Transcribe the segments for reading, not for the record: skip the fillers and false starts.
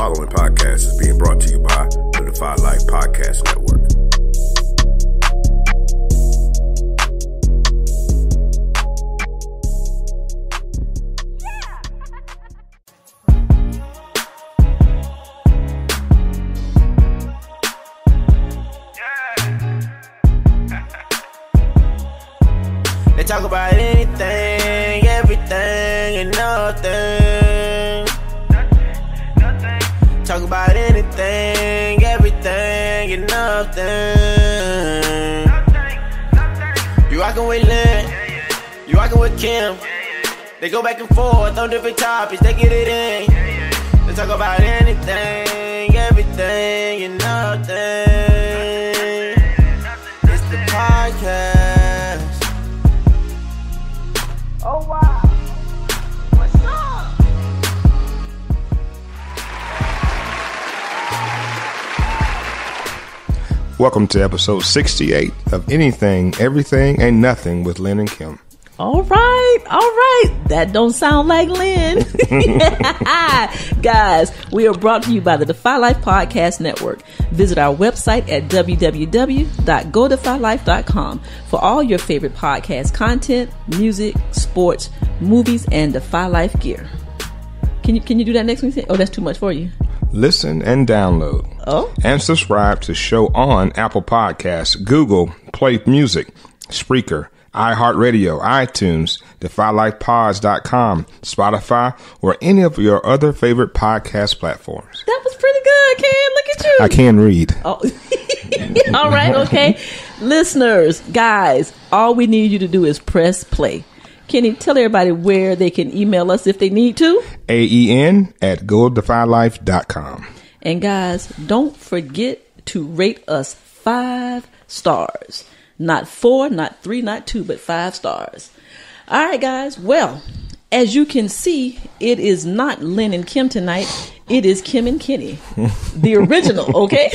following podcast is being brought to you by the Defy Life Podcast Network. They talk about anything, everything, and nothing. Talk about anything, everything, and nothing. You rockin' with Lynn, you rockin' with Kim. They go back and forth on different topics, they get it in. They talk about anything, everything, and nothing. It's the podcast. Oh wow. What's up? Welcome to episode 68 of Anything, Everything, and Nothing with Lynn and Kim. All right. That don't sound like Lynn. Guys, we are brought to you by the Defy Life Podcast Network. Visit our website at www.godefylife.com for all your favorite podcast content, music, sports, movies, and Defy Life gear. Can you do that next week? Oh, that's too much for you. Listen and download. Oh. And subscribe to show on Apple Podcasts, Google Play Music, Spreaker, iHeartRadio, iTunes, DefyLifePods.com, Spotify, or any of your other favorite podcast platforms. That was pretty good, Ken. Look at you. I can read. Oh. All right, okay. Listeners, guys, all we need you to do is press play. Kenny, tell everybody where they can email us if they need to. AEN@GoDefyLife.com. And guys, don't forget to rate us 5 stars. Not 4, not 3, not 2, but 5 stars. All right, guys. Well, as you can see, it is not Lynn and Kim tonight. It is Kim and Kenny, the original, okay?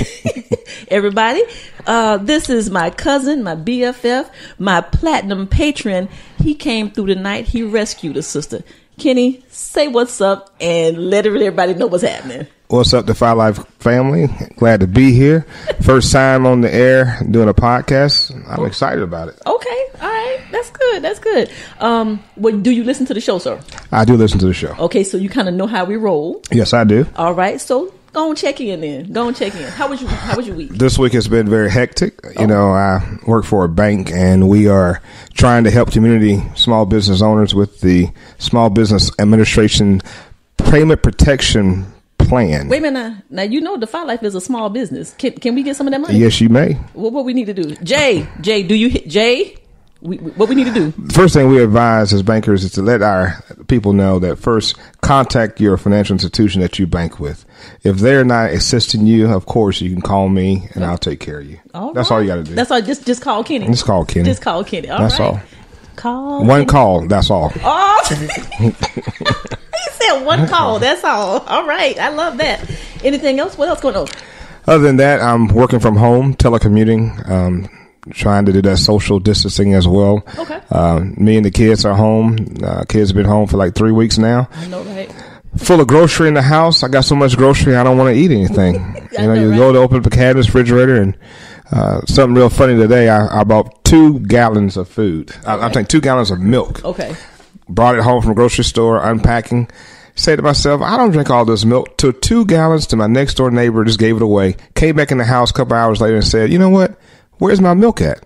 Everybody, this is my cousin, my BFF, my platinum patron. He came through tonight. He rescued a sister. Kenny, say what's up and let everybody know what's happening. What's up, Defy Life family? Glad to be here. First time on the air doing a podcast. I'm excited about it. Okay, all right. That's good. What do you listen to the show, sir? I do listen to the show. Okay, so you kind of know how we roll. Yes, I do. All right, so go and check in then. How was your week? This week has been very hectic. You know, I work for a bank, and we are trying to help community small business owners with the Small Business Administration Payment Protection Plan. Wait a minute now you know Defy Life is a small business. Can we get some of that money? Yes, you may. What we need to do? Jay, do you hit Jay? What we need to do? The first thing we advise as bankers is to let our people know that first contact your financial institution that you bank with. If they're not assisting you, of course you can call me and I'll take care of you. That's all you got to do. That's all. Just call Kenny. Just call Kenny. Just call Kenny. That's all. Call one Kenny. call. That's all. Oh. He said one call. That's all. All right. I love that. Anything else? What else going on? Other than that, I'm working from home, telecommuting, trying to do that social distancing as well. Okay. Me and the kids are home. Kids have been home for like 3 weeks now. I know, right? Full of grocery in the house. I got so much grocery, I don't want to eat anything. You go to open up the cabinet, refrigerator, and something real funny today. I bought 2 gallons of food. Okay. I'm saying 2 gallons of milk. Okay. Brought it home from the grocery store, unpacking. Say to myself, I don't drink all this milk. Took 2 gallons to my next door neighbor, just gave it away. Came back in the house a couple hours later and said, you know what? Where's my milk at?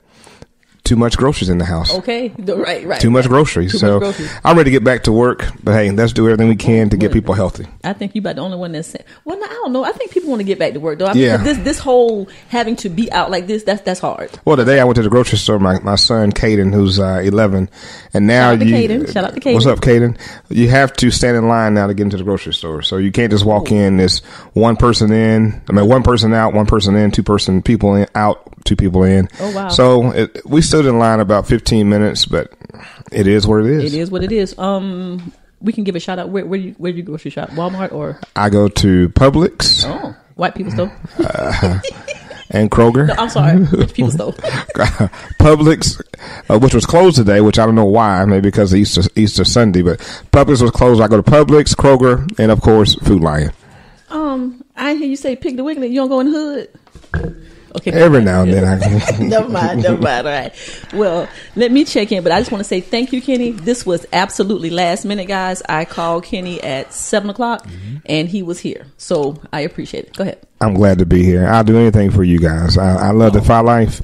Too much groceries in the house. Okay. Right. Too much groceries. So I'm ready to get back to work. But hey, let's do everything we can to get people healthy. I think you're about the only one that's saying, well, no, I don't know. I think people want to get back to work, though. Yeah. This whole having to be out like this, that's hard. Well, today I went to the grocery store. My son, Caden, who's 11. And now Shout out to Caden. What's up, Caden? You have to stand in line now to get into the grocery store. So you can't just walk in. There's one person in. One person out, one person in, people in, out, 2 people in. Oh, wow. So we stood in line about 15 minutes, but it is what it is. It is what it is. We can give a shout out. Where do you grocery shop? Walmart or? I go to Publix. Oh, white people store. And Kroger. No, I'm sorry. Which people store? Publix, which was closed today, which I don't know why. Maybe because of Easter Sunday, but Publix was closed. I go to Publix, Kroger, and of course Food Lion. I hear you say Piggly Wiggly. You don't go in the hood? Okay. Every now and then I can. Never mind. All right. Well, let me check in, but I just want to say thank you, Kenny. This was absolutely last minute, guys. I called Kenny at 7:00 and he was here. So I appreciate it. Go ahead. I'm glad to be here. I'll do anything for you guys. I love Defy Life,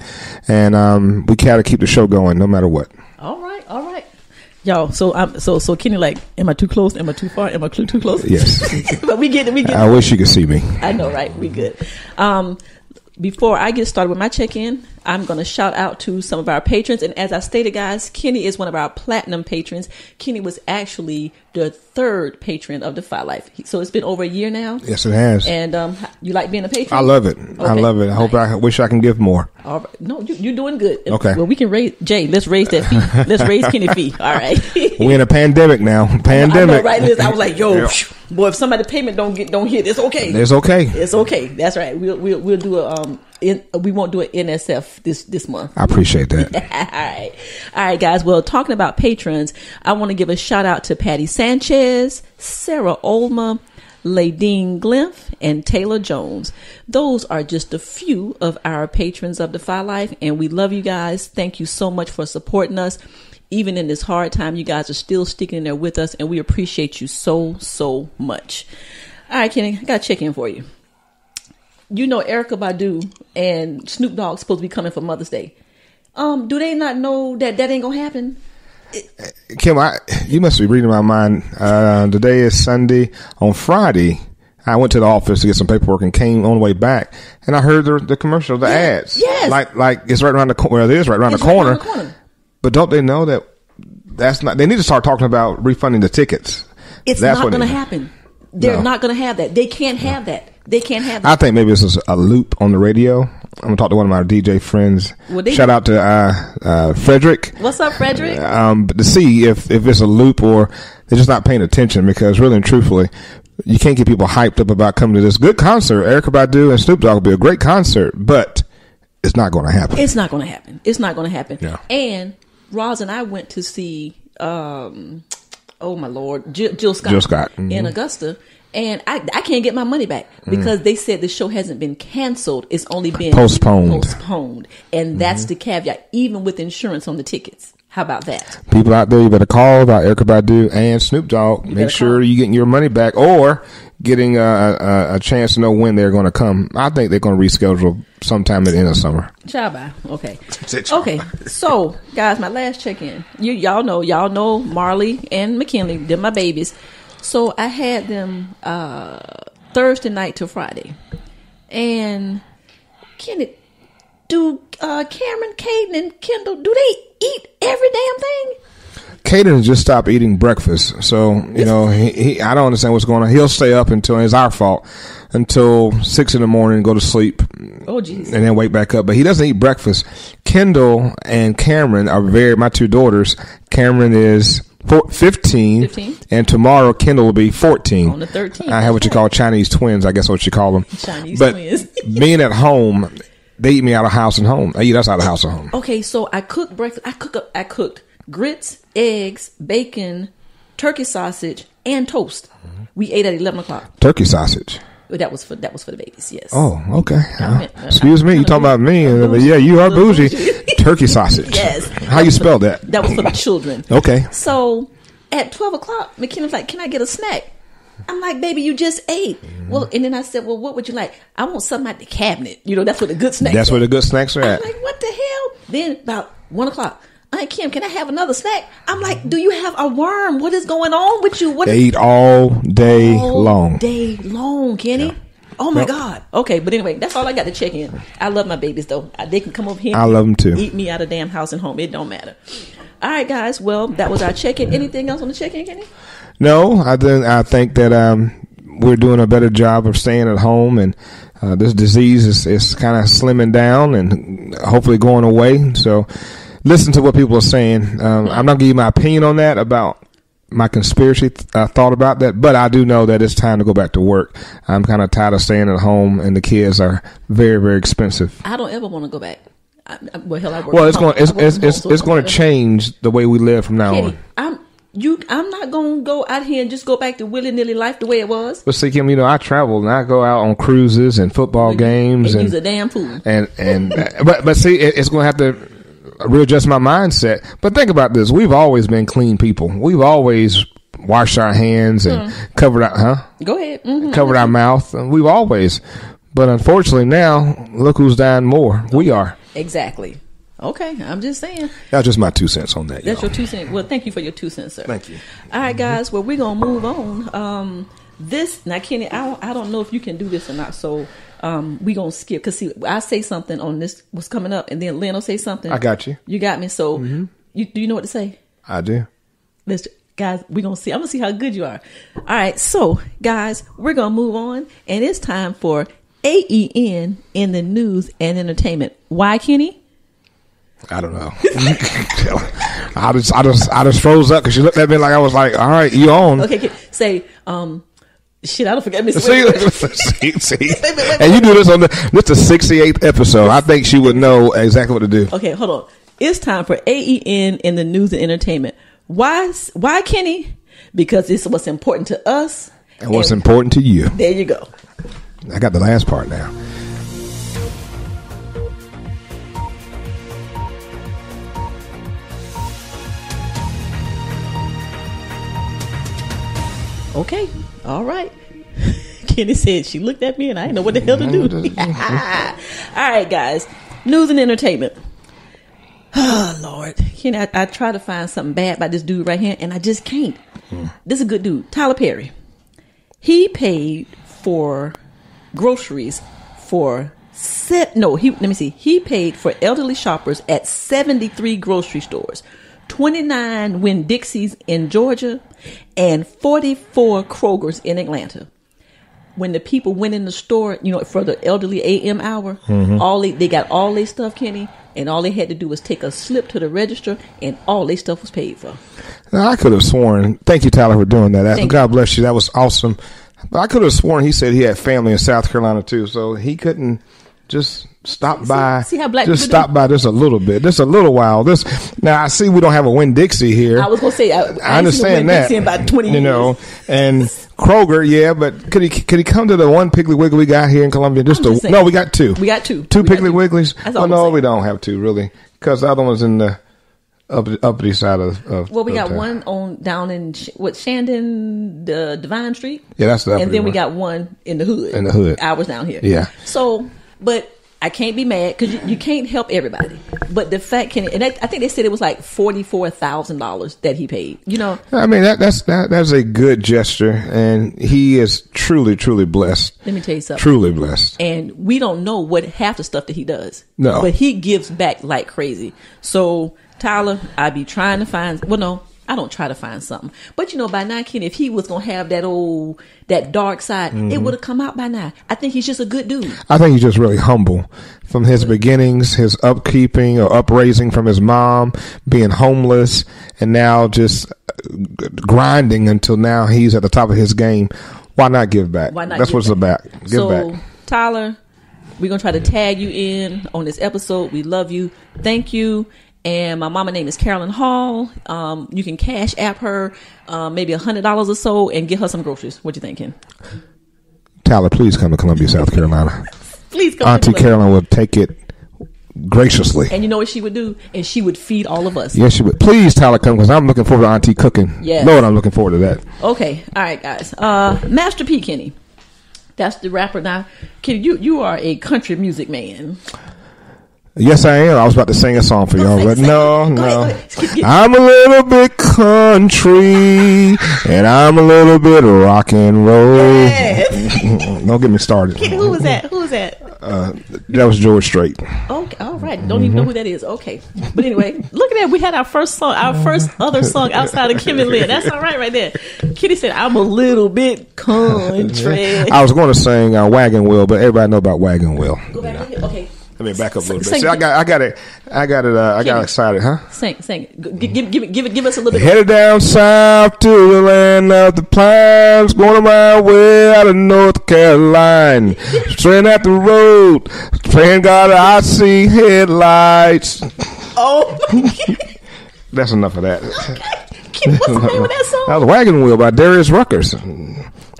and we gotta keep the show going no matter what. All right. Y'all, so Kenny, like, am I too close? Am I too far? Am I too close? Yes. But we get it. I wish you could see me. I know, right? We good. Before I get started with my check-in, I'm going to shout out to some of our patrons. And as I stated, guys, Kenny is one of our platinum patrons. Kenny was actually the 3rd patron of Defy Life. So it's been over a year now. Yes, it has. And you like being a patron? I love it. Okay. I love it. I wish I can give more. All right. No, you're doing good. Okay. Well, we can raise, Jay, let's raise that fee. Let's raise Kenny fee. All right. We're in a pandemic now. Pandemic. I know, right? Liz, I was like, yo, boy, if somebody payment don't hit, it's okay. It's okay. It's okay. That's right. We'll do we won't do an NSF this month. I appreciate that. All right, guys. Well, talking about patrons, I want to give a shout out to Patty Sanchez, Sarah Olma, Ladine Glimph, and Taylor Jones. Those are just a few of our patrons of Defy Life, and we love you guys. Thank you so much for supporting us. Even in this hard time, you guys are still sticking in there with us, and we appreciate you so much. All right, Kenny, I got to check in for you. You know Erykah Badu and Snoop Dogg supposed to be coming for Mother's Day. Do they not know that ain't gonna happen? Kim, you must be reading my mind. Today is Sunday. On Friday, I went to the office to get some paperwork and came on the way back, and I heard the commercial, the ads. Yes. Like it's right around the corner. Well, it is right around the corner. But don't they know that that's not? They need to start talking about refunding the tickets. It's not going to happen. They're not going to have that. They can't have that. They can't have that. I think maybe this is a loop on the radio. I'm going to talk to one of my DJ friends. Shout out to Frederick. What's up, Frederick? To see if it's a loop or they're just not paying attention, because really and truthfully, you can't get people hyped up about coming to this good concert. Erykah Badu and Snoop Dogg will be a great concert, but it's not going to happen. It's not going to happen. It's not going to happen. Yeah. And Roz and I went to see, oh my Lord, Jill Scott, Mm-hmm. in Augusta. And I can't get my money back because they said the show hasn't been canceled. It's only been postponed. And that's the caveat, even with insurance on the tickets. How about that? People out there, you better call about Erykah Badu and Snoop Dogg. Make sure you're getting your money back or getting a chance to know when they're going to come. I think they're going to reschedule sometime at the end of summer. Bye. Okay. Okay. So, guys, my last check-in. Y'all know Marley and McKinley. They're my babies. So I had them Thursday night to Friday. And do Cameron, Caden, and Kendall, do they eat every damn thing? Caden just stopped eating breakfast. So, he I don't understand what's going on. He'll stay up until, it's our fault, until 6 a.m, go to sleep. Oh, geez. And then wake back up. But he doesn't eat breakfast. Kendall and Cameron are my two daughters. Cameron is 15, and tomorrow Kendall will be 14. On the 13th. I have what you call Chinese twins, I guess what you call them. Chinese twins. Being at home, they eat me out of house and home. They eat us out of house and home. Okay, so I cooked breakfast. I cooked grits, eggs, bacon, turkey sausage, and toast. We ate at 11 o'clock. Turkey sausage. That was for the babies. Yes. Oh, okay. Excuse me. You talking about me? Yeah, you are bougie. Turkey sausage. Yes. How you spell that? That was for the children. Okay. So at 12 o'clock, McKinnon's like, "Can I get a snack?" I'm like, "Baby, you just ate." Well, and then I said, "Well, what would you like?" "I want something out the cabinet. That's where the good snacks. That's where the good snacks are at. I'm like, "What the hell?" Then about 1 o'clock. Aunt Kim, can I have another snack? I'm like, "Do you have a worm? What is going on with you?" They eat all day long. Day long, Kenny. Yeah. Oh my God. Okay, but anyway, that's all I got to check in. I love my babies though. They can come over here. I love them too. Eat me out of damn house and home. It don't matter. All right, guys. Well, that was our check-in. Anything else on the check-in, Kenny? No, I think that we're doing a better job of staying at home, and this disease is kind of slimming down and hopefully going away. So listen to what people are saying. I'm not going to give you my opinion on that about my conspiracy thought about that, but I do know that it's time to go back to work. I'm kind of tired of staying at home, and the kids are very, very expensive. I don't ever want to go back. I work. Well, it's going to change the way we live from now Kenny, on. I'm not gonna go out here and just go back to willy-nilly life the way it was. But see, Kim, I travel and I go out on cruises and football games and use a damn fool. And but see, it's gonna have to readjust my mindset. But think about this: we've always been clean people. We've always washed our hands and covered our Go ahead. Covered our mouth. We've always. But unfortunately, now look who's dying more. We are. Exactly. Okay, I'm just saying. That's just my 2 cents on that. That's your 2 cents. Well, thank you for your 2 cents, sir. Thank you. All right, guys. Well, we're gonna move on. This now, Kenny, I don't know if you can do this or not. So, we gonna skip because see, I say something on this what's coming up, and then Lynn will say something. I got you. You got me. So, do you know what to say? I do. Guys, we're gonna see. I'm gonna see how good you are. All right, so guys, we're gonna move on, and it's time for AEN in the news and entertainment. Why, Kenny? I don't know. I just froze up because she looked at me like I was like, "All right, you on?" Okay, say, shit. I don't forget me. See, and you do this on the 68th episode. I think she would know exactly what to do. Okay, hold on. It's time for AEN in the news and entertainment. Why, Kenny? Because it's what's important to us and what's important to you. There you go. I got the last part now. Okay. All right. Kenny said she looked at me and I didn't know what the hell to do. All right, guys. News and entertainment. Oh, Lord. Kenny, I try to find something bad about this dude right here and I just can't. This is a good dude. Tyler Perry. He paid for groceries for he paid for elderly shoppers at 73 grocery stores, 29 Winn-Dixies in Georgia, and 44 Krogers in Atlanta. When the people went in the store, for the elderly AM hour, they got all their stuff, Kenny, and all they had to do was take a slip to the register, and all their stuff was paid for. Now, I could have sworn. Thank you, Tyler, for doing that. God bless you. That was awesome. But I could have sworn he said he had family in South Carolina too, so he couldn't just stop by. See how black just stop by just a little bit, just a little while. Now I see we don't have a Winn-Dixie here. I was gonna say I understand that. In about 20 years. And Kroger, yeah, but could he come to the one Piggly Wiggly we got here in Columbia? No, we got two. We got two. Two Piggly Wigglies. Well, no, we don't have two really, because the other one's in the uppity side of. Well, we got one down in Shandon, the Divine Street. Yeah, that's the. And then we got one in the hood. In the hood, ours down here. Yeah. So, but I can't be mad because you can't help everybody. But the fact and I think they said it was like $44,000 that he paid. I mean that's a good gesture, and he is truly blessed. Let me tell you something. Truly blessed. And we don't know what half the stuff that he does. No, but he gives back like crazy. So Tyler, I be trying to find. Well, no, I don't try to find something. But by now, Kenny, if he was gonna have that dark side, it would have come out by now. I think he's just a good dude. I think he's just really humble from his beginnings, his upkeeping or upraising from his mom, being homeless, and now just grinding until now he's at the top of his game. Why not give back? That's what it's about. Give back. Tyler, we're gonna try to tag you in on this episode. We love you. Thank you. And my mama name is Carolyn Hall. You can cash app her maybe $100 or so and get her some groceries. What you thinking? Tyler, please come to Columbia, South Carolina. Please come. Auntie Carolyn will take it graciously. And you know what she would do? And she would feed all of us. Yes, she would. Please, Tyler, come because I'm looking forward to Auntie cooking. Yes. Lord, I'm looking forward to that. Okay. All right, guys. Master P. Kenny. That's the rapper now. Kenny, you are a country music man. Yes, I am. I was about to sing a song for y'all, but no. I'm a little bit country, and I'm a little bit rock and roll. Yes. Don't get me started. Who was that? That was George Strait. Okay, all right. Don't even know who that is. Okay, but anyway, look at that. We had our first other song outside of Kim and Lynn. That's all right there. Kitty said, "I'm a little bit country." I was going to sing Wagon Wheel, but everybody know about Wagon Wheel. Go back. Okay. Let me back up a little bit. See, I got it. I got excited, huh? Sing. Give us a little bit. Headed down south to the land of the pines, going my way out of North Carolina. Straight at the road, praying God I see headlights. Oh. That's enough of that. Kenny, what's the name of that song? That was Wagon Wheel by Darius Ruckers.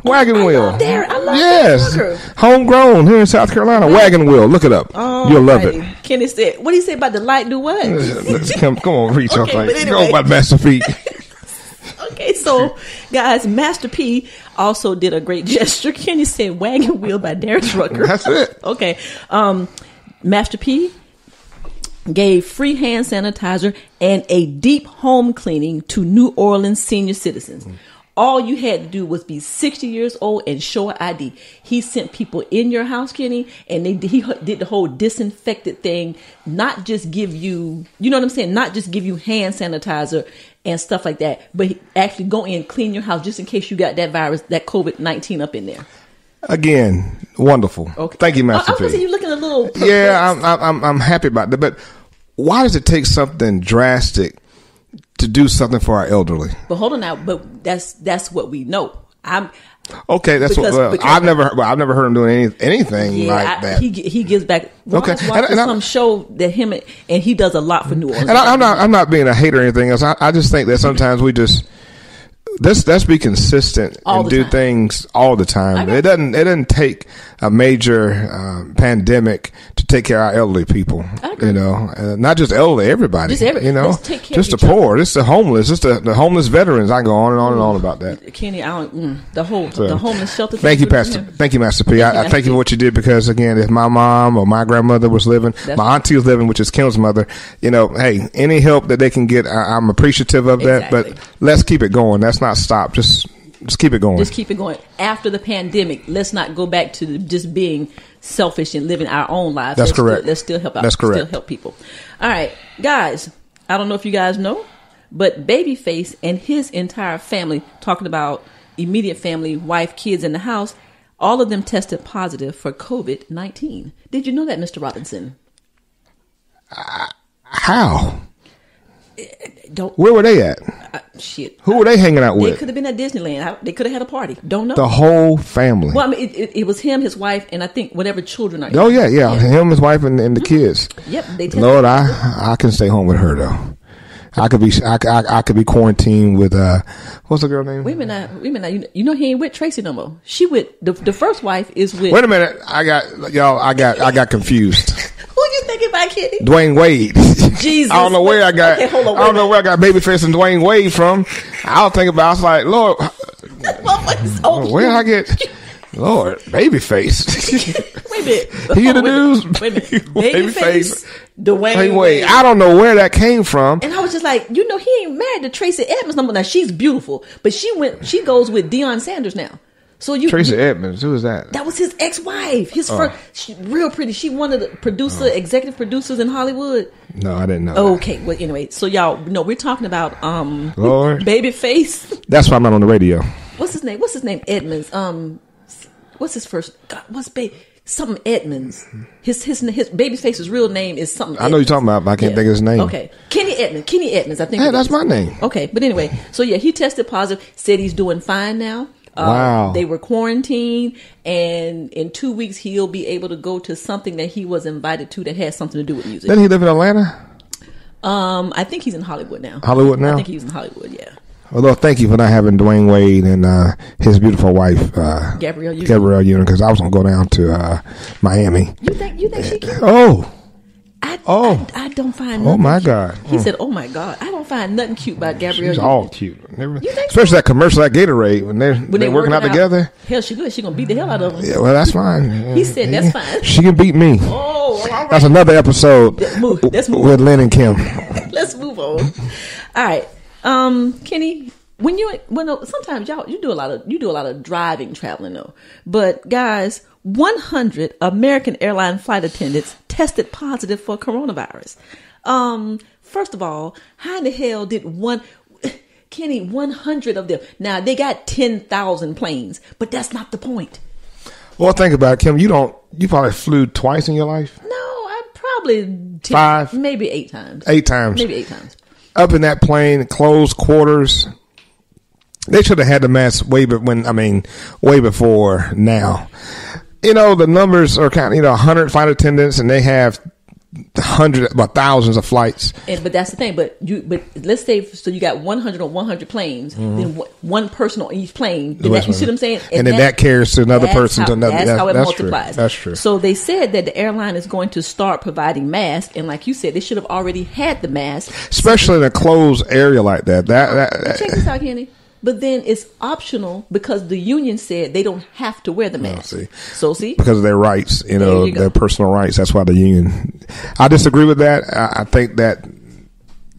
Wagon Wheel. I love yes. Darius. Homegrown here in South Carolina. Wagon Wheel. Look it up. Oh, You'll love it. Kenny said, what did he say about the light do what? Come on, reach Okay, off like but anyway. go about Master P. Okay, so guys, Master P also did a great gesture. Kenny said Wagon Wheel by Darius Rucker. That's it. Okay. Master P gave free hand sanitizer and a deep home cleaning to New Orleans senior citizens. All you had to do was be 60 years old and show an ID. He sent people in your house, Kenny, and he did the whole disinfected thing, not just give you, you know what I'm saying, not just give you hand sanitizer and stuff like that, but actually go in and clean your house just in case you got that virus, that COVID-19 up in there. Again, wonderful. Okay. Thank you, Master I was P. gonna say you looking a little perplexed. Yeah, I'm happy about that. But why does it take something drastic to do something for our elderly? But hold on now. But that's what we know. Okay, that's because I've never heard him doing anything like that. He gives back. Okay, Watching some show that him and he does a lot for New Orleans. And I'm not being a hater or anything else. I just think that sometimes we just let's be consistent and do things all the time. It doesn't take a major pandemic to take care of our elderly people. You know, not just elderly, everybody. You know, just the poor, just the homeless, just the homeless veterans. I go on and on and on about that. Kenny, the homeless shelter. Thank you, Pastor. Thank you, Master P. I thank you for what you did, because again, if my mom or my grandmother was living, my auntie was living, which is Kim's mother, you know, hey, any help that they can get, I'm appreciative of that. But let's keep it going. Let's not stop. Just keep it going. Just keep it going. After the pandemic, let's not go back to just being selfish and living our own lives. That's correct. Let's still help out. That's correct. Still help people. All right, guys. I don't know if you guys know, but Babyface and his entire family, talking about immediate family, wife, kids in the house, all of them tested positive for COVID-19. Did you know that, Mr. Robinson? How? Don't. Where were they at? Shit. Who were they hanging out with? They could have been at Disneyland. They could have had a party. Don't know. The whole family. Well, I mean, it was him, his wife, and I think whatever children are. Oh yeah. Him, his wife, and the kids. Yep. Lord, I can stay home with her though. I could be quarantined with what's the girl name? Wait a minute. You know he ain't with Tracy no more. She with the first wife is with. Wait a minute. I got confused. Who you thinking about, Kitty? Dwayne Wade. Jesus. I don't know where I got. Okay, hold on, I don't know where I got Babyface and Dwayne Wade from. I was thinking about. I was like, Lord, where I get? Lord, Babyface. Wait a minute. He in the news. Wait a minute. Babyface. Dwayne Wade. I don't know where that came from. And I was just like, he ain't married to Tracy Edmonds no more. Now she's beautiful, but she goes with Deion Sanders now. So Tracy Edmonds, who is that? That was his ex-wife. His first, real pretty. She one of the executive producers in Hollywood. No, I didn't know. Okay, well, anyway, so y'all know we're talking about Lord. Babyface. That's why I'm not on the radio. What's his name? Edmonds. What's his first? God, something Edmonds. His Babyface's real name is something. I know you're talking about, but I can't think of his name. Okay, Kenny Edmonds. I think. Hey, that's my name. Okay, but anyway, so yeah, he tested positive. Said he's doing fine now. Wow. They were quarantined, and in 2 weeks he'll be able to go to something that he was invited to that has something to do with music. Doesn't he live in Atlanta? I think he's in Hollywood now. I think he's in Hollywood. Yeah. Although, thank you for not having Dwayne Wade and his beautiful wife, Gabrielle Union, because I was gonna go down to Miami. You think she cute? Oh. I don't find nothing Oh my cute. God. He said, "Oh my God, I don't find nothing cute about Gabrielle." She's all cute. so? Especially that commercial at Gatorade when they're working out together. Hell, she good. She gonna beat the hell out of him. Yeah, well, that's fine. He said that's fine. She can beat me. Oh, all right. That's another episode. Let's move with Lynn and Kim. Let's move on. All right, Kenny. Sometimes you do a lot of driving, traveling though. But guys, 100 American airline flight attendants tested positive for coronavirus. First of all, how in the hell did 100 of them? Now they got 10,000 planes, but that's not the point. Well, think about it, Kim. You probably flew twice in your life? No, I probably 5, maybe 8 times. 8 times. Maybe 8 times. Up in that plane, closed quarters. They should have had the mask way before now. The numbers are kind of, 100 flight attendants, and they have hundreds, about thousands of flights. But that's the thing. But let's say so you got 100 on 100 planes. Then one person on each plane. You see what I'm saying? And then that carries to another person to another. That's how it multiplies. True. That's true. So they said that the airline is going to start providing masks, and like you said, they should have already had the mask, especially in a closed area like that. Check this out, Kenny. But then it's optional because the union said they don't have to wear the mask. See? Because of their rights, their personal rights. That's why the union. I disagree with that. I think that,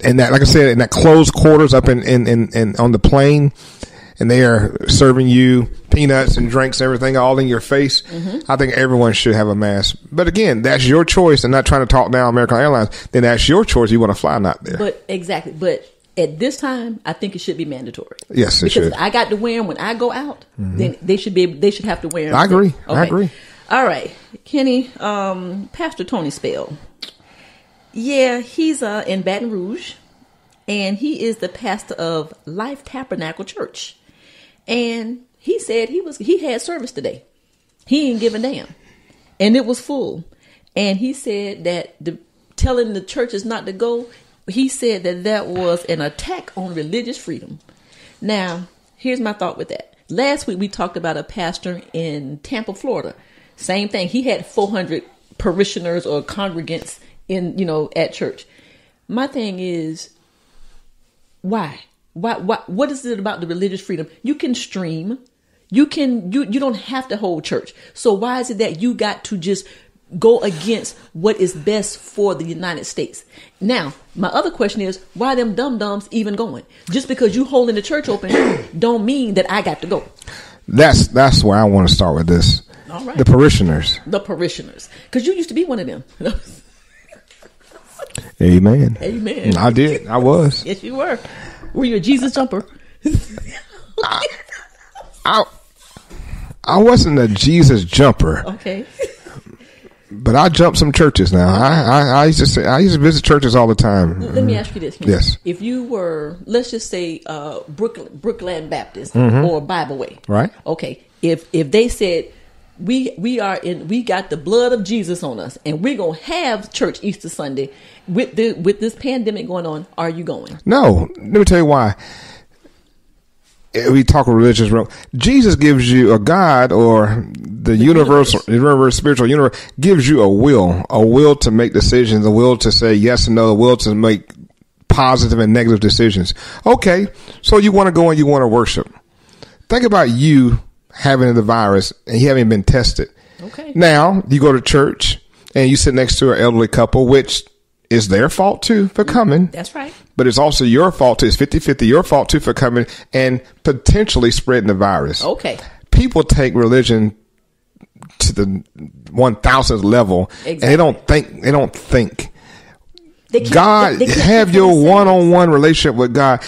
like I said, in that closed quarters up in on the plane, and they are serving you peanuts and drinks and everything all in your face. I think everyone should have a mask. But again, that's your choice. And not trying to talk down American Airlines. Then that's your choice. You want to fly not there. But exactly. But at this time, I think it should be mandatory. Yes, it should. Because I got to wear them when I go out. Then they should have to wear them. I agree. Okay. I agree. All right, Kenny. Pastor Tony Spell. Yeah, he's in Baton Rouge, and he is the pastor of Life Tabernacle Church. And he said he had service today. He ain't give a damn, and it was full. And he said that telling the churches not to go. He said that was an attack on religious freedom. Now, here's my thought with that. Last week, we talked about a pastor in Tampa, Florida. Same thing. He had 400 parishioners or congregants at church. My thing is, why? What is it about the religious freedom? You can stream. You don't have to hold church. So why is it that you got to just go against what is best for the United States? Now, my other question is, why them dum-dums even going? Just because you holding the church open don't mean that I got to go. That's where I want to start with this. All right. The parishioners. Because you used to be one of them. Amen. Amen. I did. I was. Yes, you were. Were you a Jesus jumper? I wasn't a Jesus jumper. Okay. But I jumped some churches now. I used to visit churches all the time. Let me ask you this. Yes. If you were, let's just say, Brookland Baptist or Bible Way. Right. Okay. If they said we got the blood of Jesus on us and we're gonna have church Easter Sunday with this pandemic going on, are you going? No. Let me tell you why. We talk religious. Jesus gives you a God, or the universe, spiritual universe gives you a will to make decisions, a will to say yes and no, a will to make positive and negative decisions. Okay, so you want to go and you want to worship. Think about you having the virus and you haven't been tested. Okay. Now you go to church and you sit next to an elderly couple, which is their fault too for coming. That's right. But it's also your fault too. It's 50-50 your fault too for coming and potentially spreading the virus. Okay. People take religion to the 1000th level. Exactly. And they don't think. God, have your one-on-one relationship with God.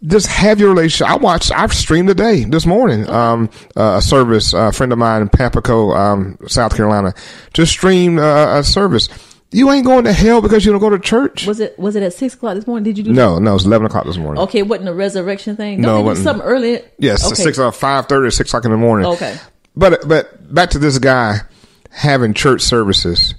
Just have your relationship. I've streamed today, this morning, a service, a friend of mine in Papaco, South Carolina, just streamed a service. You ain't going to hell because you don't go to church. Was it at 6 o'clock this morning? Did you do No, it was 11 o'clock this morning. Okay, it wasn't a resurrection thing? No, it wasn't. Something early? Yes, okay. 5:30 or 6 o'clock in the morning. Okay. But back to this guy having church services.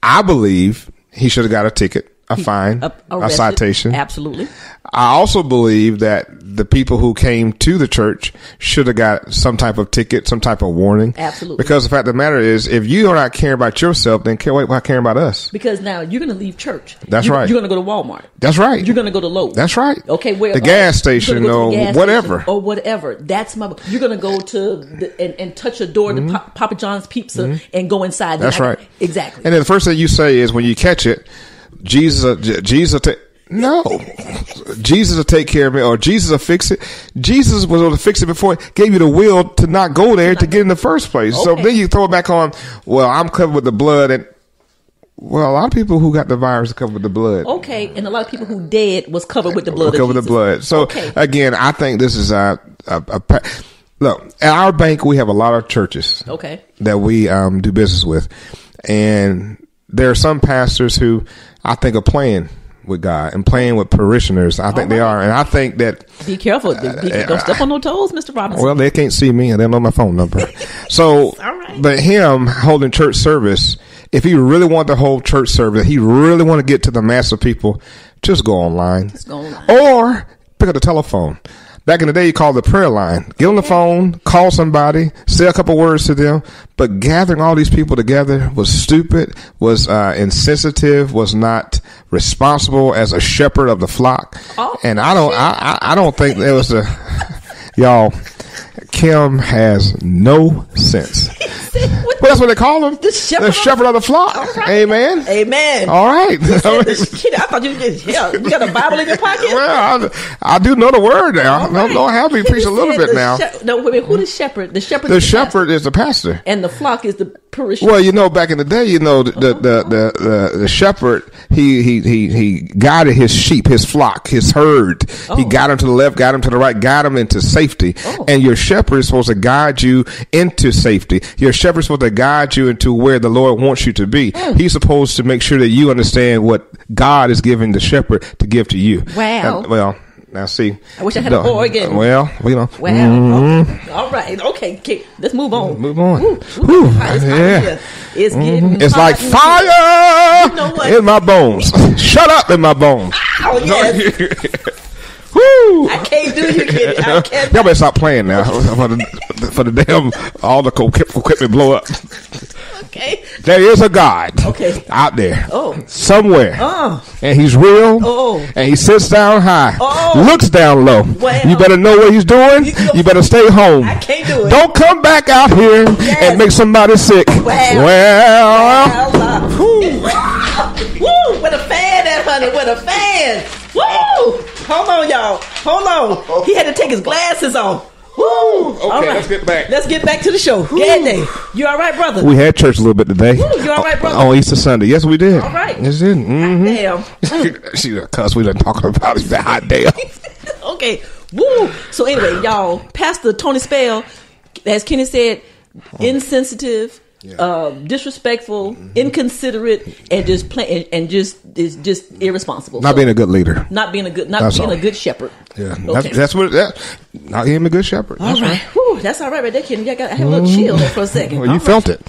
I believe he should have got a ticket, a fine, a citation. Absolutely. I also believe that the people who came to the church should have got some type of ticket, some type of warning. Absolutely. Because the fact of the matter is, if you are not caring about yourself, then why caring about us? Because now you're going to leave church. That's right. You're going to go to Walmart. That's right. You're going to go to Lowe's. That's right. Okay, where the gas station or whatever. Or whatever. That's my. You're going to go to and touch a door to Papa John's Pizza and go inside. That's right. Exactly. And then the first thing you say is when you catch it, Jesus no, Jesus will take care of me, or Jesus will fix it. Jesus was able to fix it before he gave you the will to not go there to get in the first place. Okay. So then you throw it back on, well, I'm covered with the blood. And well, a lot of people who got the virus are covered with the blood. Okay, and a lot of people who dead was covered with the blood. Covered with the blood. So again, I think this is look, at our bank, we have a lot of churches that we do business with. And there are some pastors who I think are playing with God and playing with parishioners. I think they are. And I think that... Be careful. Don't step on no toes, Mr. Robinson. Well, they can't see me and they don't know my phone number. So, but him holding church service, if he really wanted to hold church service, he really want to get to the mass of people, just go online. Just go online. Or pick up the telephone. Back in the day, you called the prayer line. Get on the phone, call somebody, say a couple words to them. But gathering all these people together was stupid, was insensitive, was not responsible as a shepherd of the flock. And I don't think there was a... Y'all, Kim has no sense. Well, that's what they call him. The shepherd of the flock. Right. Amen. Amen. All right. I thought you got a Bible in your pocket. Well, I do know the word now. Right. Lord help me preach a little bit now. No, wait, who the shepherd? The shepherd. The shepherd is the pastor, and the flock is the parishioner. Well, back in the day, the shepherd he guided his sheep, his flock, his herd. He got him to the left, got him to the right, got him into safety. And your shepherd is supposed to guide you into safety. Your shepherd is supposed to guide you into where the Lord wants you to be. He's supposed to make sure that you understand what God is giving the shepherd to give to you. Wow. Now see, I wish I had an organ. Well, Wow. Mm-hmm. All right. Okay. Let's move on. Move on. It's getting It's like fire in my bones. Shut up in my bones. Oh, yes. Woo! I can't do you, kid. I can't. Y'all better stop playing now for the damn all the equipment blow up. Okay. There is a God out there somewhere. And he's real. And he sits down high. Looks down low. Wow. You better know what he's doing. You better stay home. I can't do it. Don't come back out here and make somebody sick. Well. Woo! With a fan at, honey. With a fan. Woo! Hold on, y'all. Hold on. He had to take his glasses off. Woo! Okay, all right. Let's get back to the show. Gad day. You all right, brother? We had church a little bit today. Woo, you all right, brother? On Easter Sunday. Yes, we did. All right. Yes, we did. Mm-hmm. Damn. She cuss. We done talking about it. That hot day. Okay. Woo! So anyway, y'all, Pastor Tony Spell, as Kenny said, insensitive, disrespectful, inconsiderate, and is just irresponsible. Not being a good leader. Not being a good shepherd. Yeah, that's what not being a good shepherd. All right. Whew, that's all right there, Kenny. I had a little chill there for a second. Well, you felt it.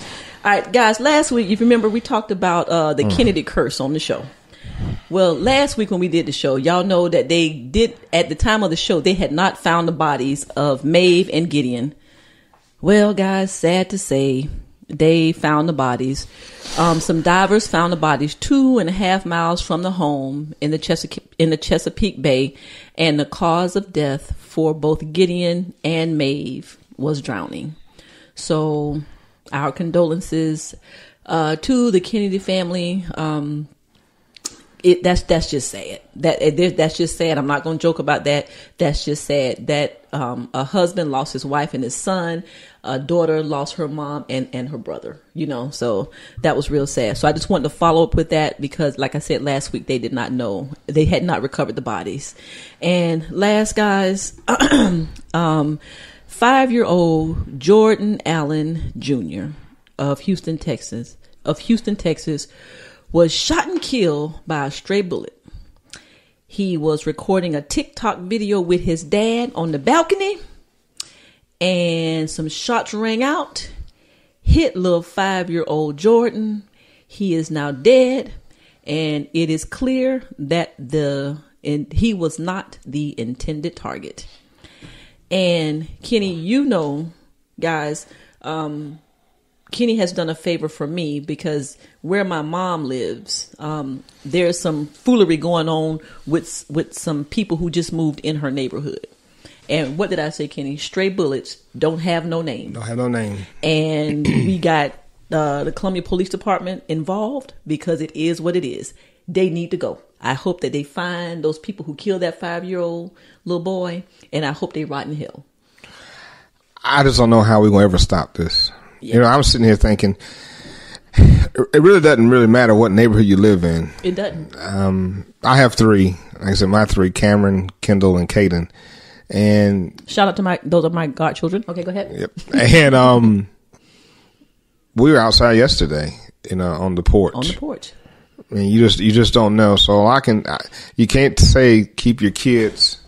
All right, guys. Last week, if you remember, we talked about the Kennedy curse on the show. Well, last week when we did the show, y'all know that they did, at the time of the show, they had not found the bodies of Maeve and Gideon. Well, guys, sad to say, they found the bodies. Some divers found the bodies 2.5 miles from the home in the Chesapeake Bay, and the cause of death for both Gideon and Maeve was drowning. So, our condolences to the Kennedy family. That's just sad. That's just sad. I'm not going to joke about that. That's just sad that a husband lost his wife and his son. A daughter lost her mom and her brother. So that was real sad. So I just wanted to follow up with that because, like I said last week, they did not know. They had not recovered the bodies. And last, guys, 5-year-old Jordan Allen Jr. of Houston, Texas, was shot and killed by a stray bullet. He was recording a TikTok video with his dad on the balcony, and some shots rang out, hit little 5-year-old Jordan. He is now dead, and it is clear that he was not the intended target. And Kenny, guys, Kenny has done a favor for me because where my mom lives, there's some foolery going on with some people who just moved in her neighborhood. And what did I say, Kenny? Stray bullets don't have no name. Don't have no name. And we got the Columbia Police Department involved because it is what it is. They need to go. I hope that they find those people who killed that 5-year-old little boy, and I hope they rot in hell. I just don't know how we're going to ever stop this. Yeah. I'm sitting here thinking, it really doesn't really matter what neighborhood you live in. It doesn't. I have 3. Like I said, my 3, Cameron, Kendall, and Caden. And shout out to those are my godchildren. Okay, go ahead. Yep. And we were outside yesterday, on the porch. On the porch. I mean, you just don't know. So you can't say keep your kids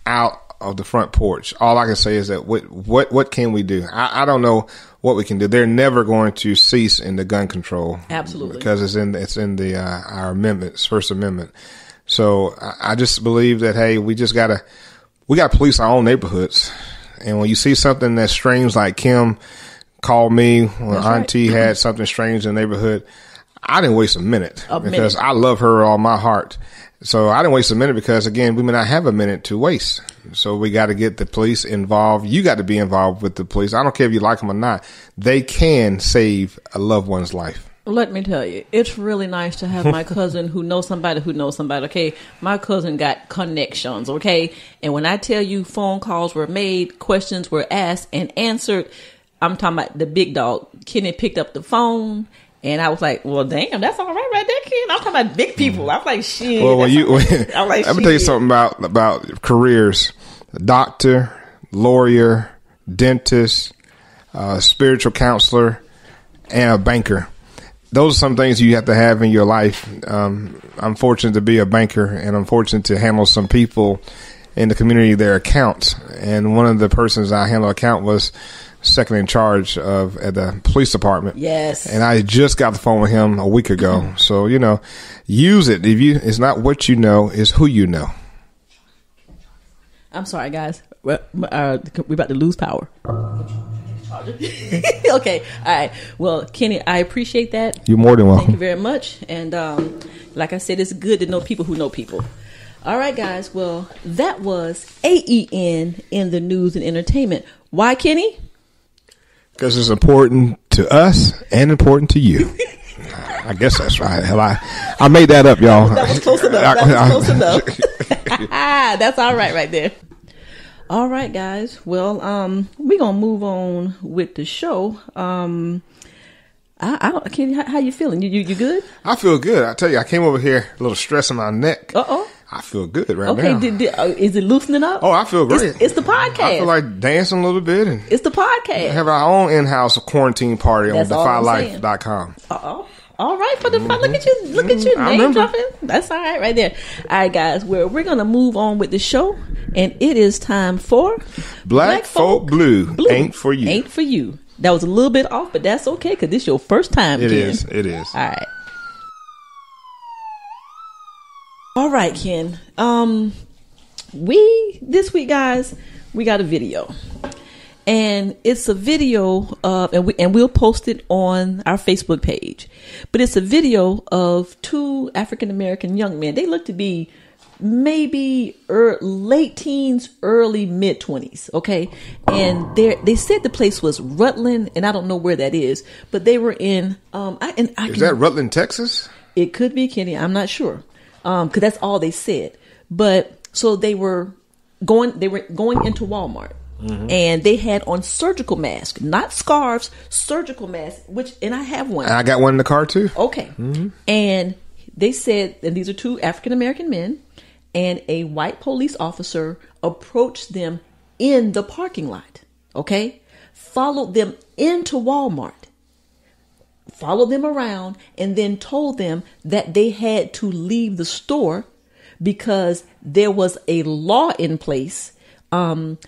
out of the front porch. All I can say is that what can we do? I don't know what we can do. They're never going to cease in the gun control. Absolutely. Because it's in the our amendments, First Amendment. So I just believe that, hey, we got to police our own neighborhoods. And when you see something that's strange, like Kim called me when Auntie had something strange in the neighborhood, I didn't waste a minute because I love her all my heart. So I didn't waste a minute because, again, we may not have a minute to waste. So we got to get the police involved. You got to be involved with the police. I don't care if you like them or not. They can save a loved one's life. Let me tell you, it's really nice to have my cousin who knows somebody, okay? My cousin got connections, okay? And when I tell you phone calls were made, questions were asked and answered, I'm talking about the big dog. Kenny picked up the phone, and I was like, well, damn, that's all right there, Ken. I'm talking about big people. I'm like, shit. Well, let me tell you something about careers. Doctor, lawyer, dentist, spiritual counselor, and a banker. Those are some things you have to have in your life. I'm fortunate to be a banker, and I'm fortunate to handle some people in the community their accounts. And one of the persons I handle account was second in charge at the police department. Yes. And I just got the phone with him a week ago. So, use it. It's not what you know, it's who you know. I'm sorry, guys. We're about to lose power. Okay. All right. Well, Kenny, I appreciate that. You're more than welcome. Thank you very much. And like I said, it's good to know people who know people. All right, guys. Well, that was AEN in the news and entertainment. Why, Kenny? Because it's important to us and important to you. I guess that's right. Hell, I made that up, y'all. That was close enough. That's all right there. All right, guys. Well, we're gonna move on with the show. I don't. How you feeling? You good? I feel good. I tell you, I came over here a little stress in my neck. I feel good right now. Okay, is it loosening up? Oh, I feel great. It's the podcast. I feel like dancing a little bit. And it's the podcast. We have our own in-house quarantine party on defylife.com. All right, for the look at you name dropping. That's all right there. All right, guys, we're gonna move on with the show, and it is time for Black Folk Blue. Ain't for you. Ain't for you. That was a little bit off, but that's okay because this is your first time. It Ken. is. All right. All right, Ken. This week, guys, we got a video. And it's a video of, and we'll post it on our Facebook page. But it's a video of two African American young men. They look to be maybe late teens, early mid 20s. Okay, and they said the place was Rutland, and I don't know where that is, but they were in. Is that Rutland, Texas? It could be, Kenny. I'm not sure, because that's all they said. But so they were going into Walmart. Mm-hmm. And they had on surgical masks, not scarves, surgical masks, and I have one. And I got one in the car too. Okay. Mm-hmm. And they said, and these are two African American men, and a white police officer approached them in the parking lot. Okay. Followed them into Walmart, followed them around, and then told them that they had to leave the store because there was a law in place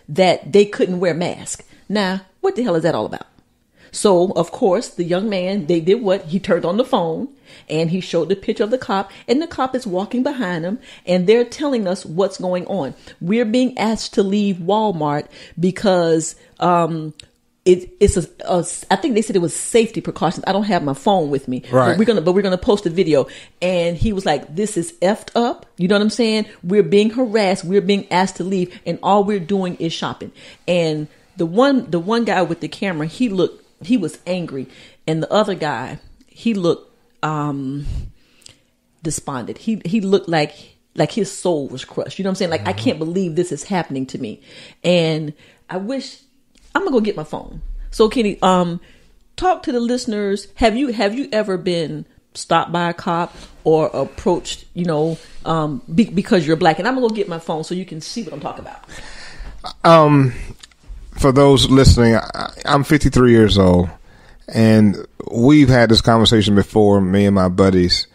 that they couldn't wear masks. Now, what the hell is that all about? So, of course, the young man, they did what? He turned on the phone and he showed the picture of the cop, and the cop is walking behind him, and they're telling us what's going on. We're being asked to leave Walmart because it's I think they said it was safety precautions. I don't have my phone with me. Right. But we're gonna post a video. And he was like, "This is effed up." You know what I'm saying? We're being harassed. We're being asked to leave, and all we're doing is shopping. And the one guy with the camera, he was angry, and the other guy, he looked despondent. He looked like his soul was crushed. You know what I'm saying? Like, mm-hmm. I can't believe this is happening to me, and I wish. I'm gonna go get my phone. So, Kenny, talk to the listeners. Have you ever been stopped by a cop or approached, because you're black? And I'm gonna go get my phone so you can see what I'm talking about. For those listening, I'm 53 years old, and we've had this conversation before, me and my buddies.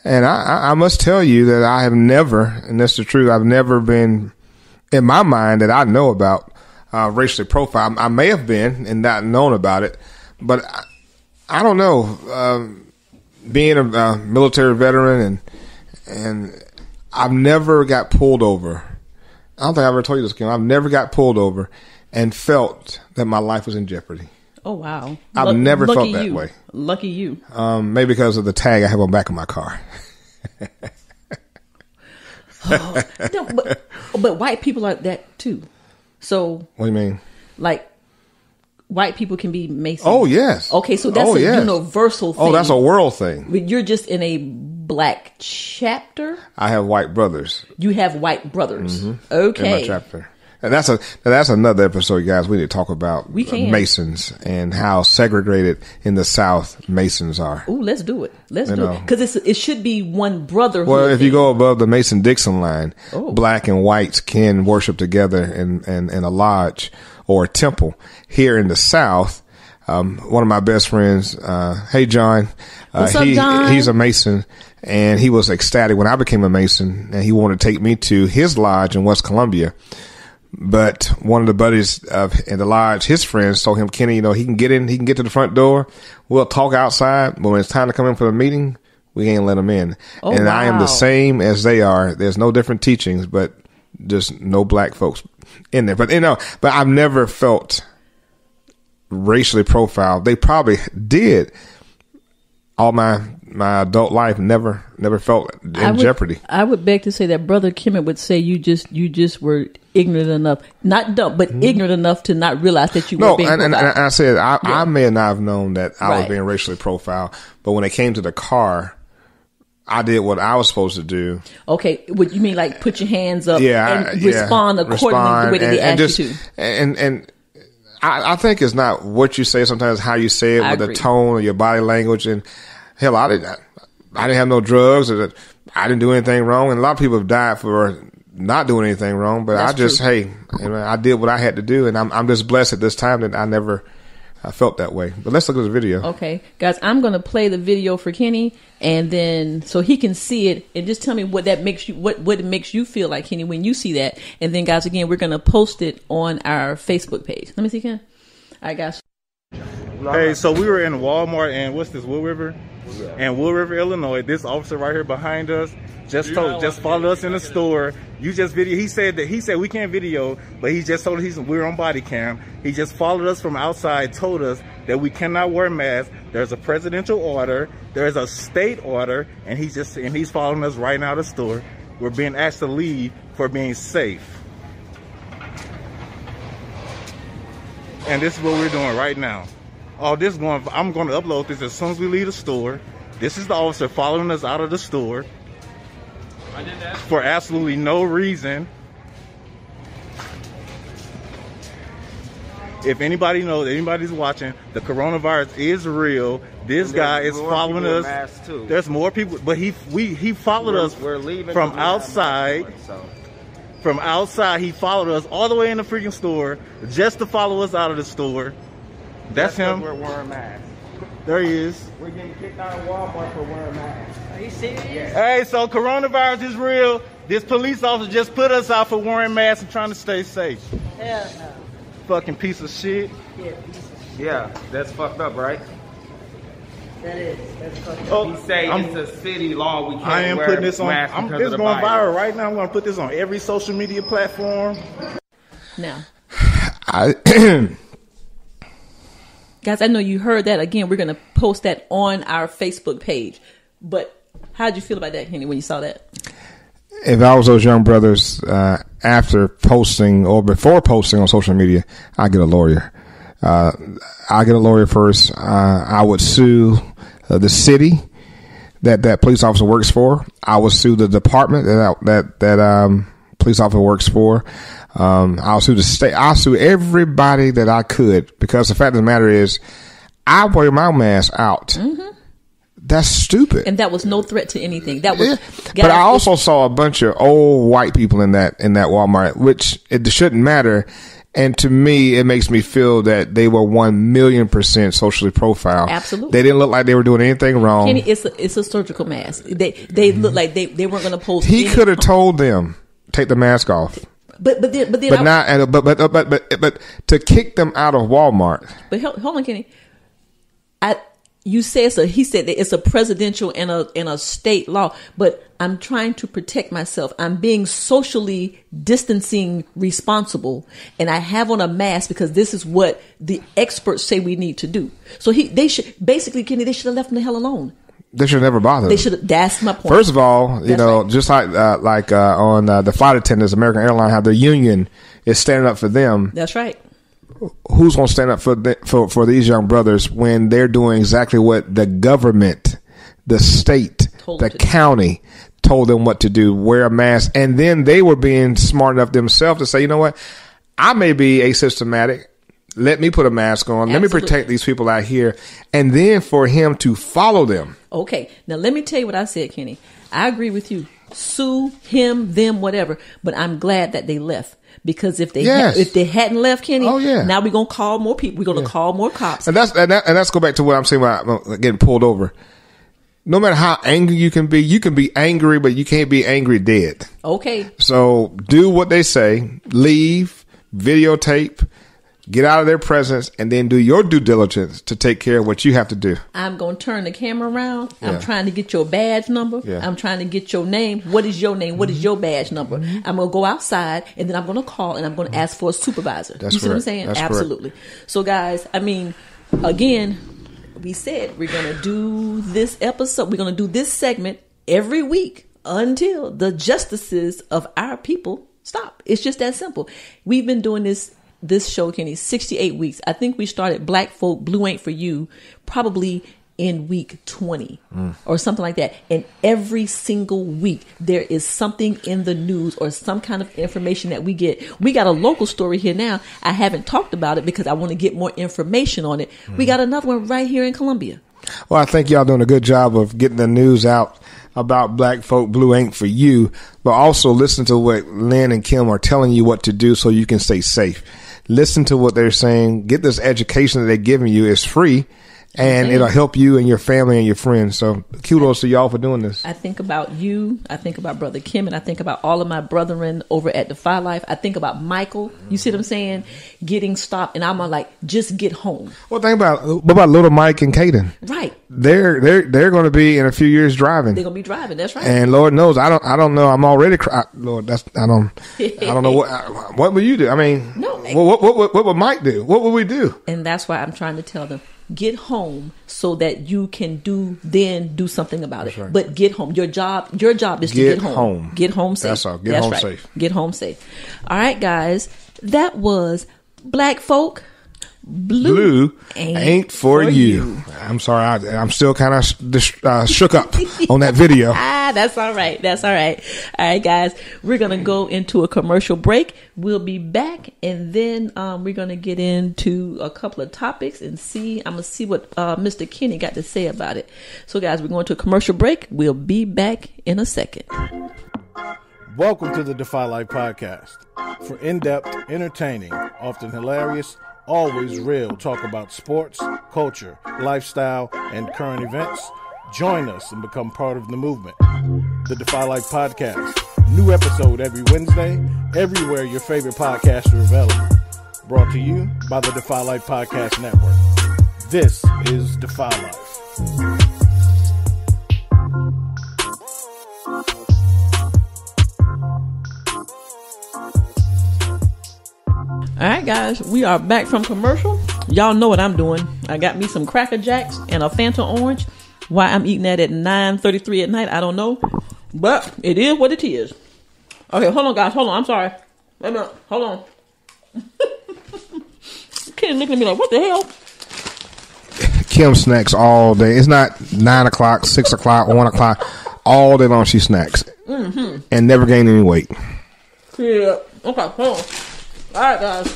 And I must tell you that I have never, and that's the truth, I've never been, in my mind, that I know about racially profiled. I may have been and not known about it, but I don't know. Being a military veteran and I've never got pulled over. I don't think I ever told you this, Kim. I've never got pulled over and felt that my life was in jeopardy. Oh, wow. I've never felt that way. Lucky you. Maybe because of the tag I have on the back of my car. Oh, no, but white people are that too. So what do you mean? Like white people can be Masons. Oh yes. Okay, so that's a universal thing. Oh, that's a world thing. But you're just in a black chapter. I have white brothers. You have white brothers. Mm-hmm. Okay. In my chapter. And that's another episode, guys. We need to talk about Masons and how segregated in the South Masons are. Ooh, let's do it. Let's do it. Because it should be one brotherhood. Well, if you go above the Mason-Dixon line, black and whites can worship together in a lodge or a temple. Here in the South, one of my best friends, hey John, what's up, John? He's a Mason, and he was ecstatic when I became a Mason, and he wanted to take me to his lodge in West Columbia. But one of the buddies in the lodge, his friends told him, Kenny, he can get in, he can get to the front door. We'll talk outside, but when it's time to come in for the meeting, we ain't let him in. And wow. I am the same as they are. There's no different teachings, but just no black folks in there. But but I've never felt racially profiled. They probably did. All my adult life, never felt in jeopardy. I would beg to say that Brother Kimmett would say you just were ignorant enough, not dumb, but ignorant enough to not realize that you were being profiled. And I said I may not have known that I was being racially profiled, but when it came to the car, I did what I was supposed to do. Okay, what you mean, like put your hands up and respond accordingly to the way that they asked you to. And I think it's not what you say, sometimes how you say it, with the tone of your body language. And hell, I didn't have no drugs, or I didn't do anything wrong. And a lot of people have died for not doing anything wrong. But I did what I had to do, and I'm just blessed at this time that I felt that way. But let's look at the video. Okay, guys, I'm going to play the video for Kenny, and then so he can see it, and just tell me what that makes you, what it makes you feel like, Kenny, when you see that. And then, guys, again, we're going to post it on our Facebook page. Let me see, Ken. All right, guys. Hey, so we were in Walmart, and what's this, Wood River? And Wood River, Illinois. This officer right here behind us just followed us in the store. You just video. He said we can't video, but he just told us we're on body cam. He just followed us from outside, told us that we cannot wear masks. There's a presidential order, there's a state order, and he's following us right now to the store. We're being asked to leave for being safe. And this is what we're doing right now. I'm going to upload this as soon as we leave the store. This is the officer following us out of the store for absolutely no reason. If anybody knows, anybody's watching, the coronavirus is real. This guy is following us. There's more people, but he followed us from outside. From outside, he followed us all the way in the freaking store just to follow us out of the store. That's him. We're wearing masks. There he is. We're getting kicked out of Walmart for wearing masks. Are you serious? Yeah. Hey, so coronavirus is real. This police officer just put us out for wearing masks and trying to stay safe. Hell no. Fucking piece of shit. Yeah, piece of shit. Yeah, that's fucked up, right? That is. That's fucked up. Oh, he say it's a city law. We can't I am wear putting this on. It's going viral right now. I'm going to put this on every social media platform. Now, guys, I know you heard that. Again, we're going to post that on our Facebook page. But how'd you feel about that, Kenny, when you saw that? If I was those young brothers, after posting or before posting on social media, I get a lawyer. I get a lawyer first. I would sue the city that police officer works for. I would sue the department that police officer works for. I'll sue the state. I'll sue everybody that I could, because the fact of the matter is, I wear my mask out. Mm-hmm. That's stupid. And that was no threat to anything. That was. Yeah. But I also saw a bunch of old white people in that Walmart, which it shouldn't matter And to me, it makes me feel that they were 1,000,000% socially profiled. Absolutely. They didn't look like they were doing anything wrong. Kenny, it's a surgical mask. They look like they weren't going to pose. He could have told them, take the mask off. But to kick them out of Walmart. But hold on, Kenny. You say he said that it's a presidential and a state law, but I'm trying to protect myself. I'm being socially distancing responsible, and I have on a mask because this is what the experts say we need to do. So they should basically, Kenny, they should have left him the hell alone. They should have never bothered. They should. That's my point. First of all, just like on the flight attendants, American Airlines, how the union is standing up for them. That's right. Who's going to stand up for these young brothers when they're doing exactly what the government, the state, the county told them what to do, wear a mask. And then they were being smart enough themselves to say, you know what, I may be asymptomatic. Let me put a mask on. Absolutely. Let me protect these people out here. And then for him to follow them. Okay. Now, let me tell you what I said, Kenny. I agree with you. Sue him, them, whatever. But I'm glad that they left. Because if they hadn't left, Kenny, now we're gonna call more people. We're gonna call more cops. And that's go back to what I'm saying about getting pulled over. No matter how angry you can be angry, but you can't be angry dead. Okay. So do what they say. Leave, videotape, get out of their presence, and then do your due diligence to take care of what you have to do. I'm going to turn the camera around. Yeah. I'm trying to get your badge number. Yeah. I'm trying to get your name. What is your name? What is your badge number? Mm-hmm. I'm going to go outside, and then I'm going to call, and I'm going to ask for a supervisor. That's you see correct. what I'm saying? That's absolutely. Correct. So, guys, I mean, again, we said we're going to do this episode. We're going to do this segment every week until the justices of our people stop. It's just that simple. We've been doing this show, Kenny, 68 weeks. I think we started Black Folk Blue Ain't For You probably in week 20 or something like that. And every single week there is something in the news or some kind of information that we get. We got a local story here now. I haven't talked about it because I want to get more information on it. We got another one right here in Columbia. Well, I think y'all doing a good job of getting the news out about Black Folk Blue Ain't For You, but also listen to what Lynn and Kim are telling you what to do so you can stay safe. Listen to what they're saying. Get this education that they're giving you. It's free, and it'll help you and your family and your friends. So kudos to y'all for doing this. I think about you. I think about Brother Kim, and I think about all of my brethren over at Defy Life. I think about Michael. You see what I'm saying? Getting stopped, and I'm like, just get home. Well, think about what about little Mike and Kaden? Right. They're going to be in a few years driving. They're going to be driving. That's right. And Lord knows, I don't know. I'm already Lord. I don't know what will you do? I mean, no. What would Mike do? What would we do? And that's why I'm trying to tell them, get home so that you can do something about it. Right. But get home. Your job is to get home. Get home safe. That's all. Get home safe. Get home safe. All right, guys. That was Black Folk Blue ain't for you. I'm sorry. I'm still kind of shook up on that video. That's all right. All right, guys. We're going to go into a commercial break. We'll be back, and then we're going to get into a couple of topics and I'm going to see what Mr. Kenny got to say about it. So, guys, we're going to a commercial break. We'll be back in a second. Welcome to the Defy Life Podcast. For in-depth, entertaining, often hilarious, always real talk about sports, culture, lifestyle, and current events, join us and become part of the movement. The Defy Life Podcast. New episode every Wednesday, everywhere your favorite podcasts are available. Brought to you by the Defy Life Podcast Network. This is Defy Life. All right, guys, we are back from commercial. Y'all know what I'm doing. I got me some Cracker Jacks and a Fanta Orange. Why I'm eating that at 9:33 at night, I don't know. But it is what it is. Okay, hold on, guys. Hold on. I'm sorry. Wait a minute. Hold on. Kenny looking at me like, what the hell? Kim snacks all day. It's not 9 o'clock, 6 o'clock, 1 o'clock. All day long she snacks. Mm-hmm. And never gain any weight. Yeah. Okay, hold on. All right, guys.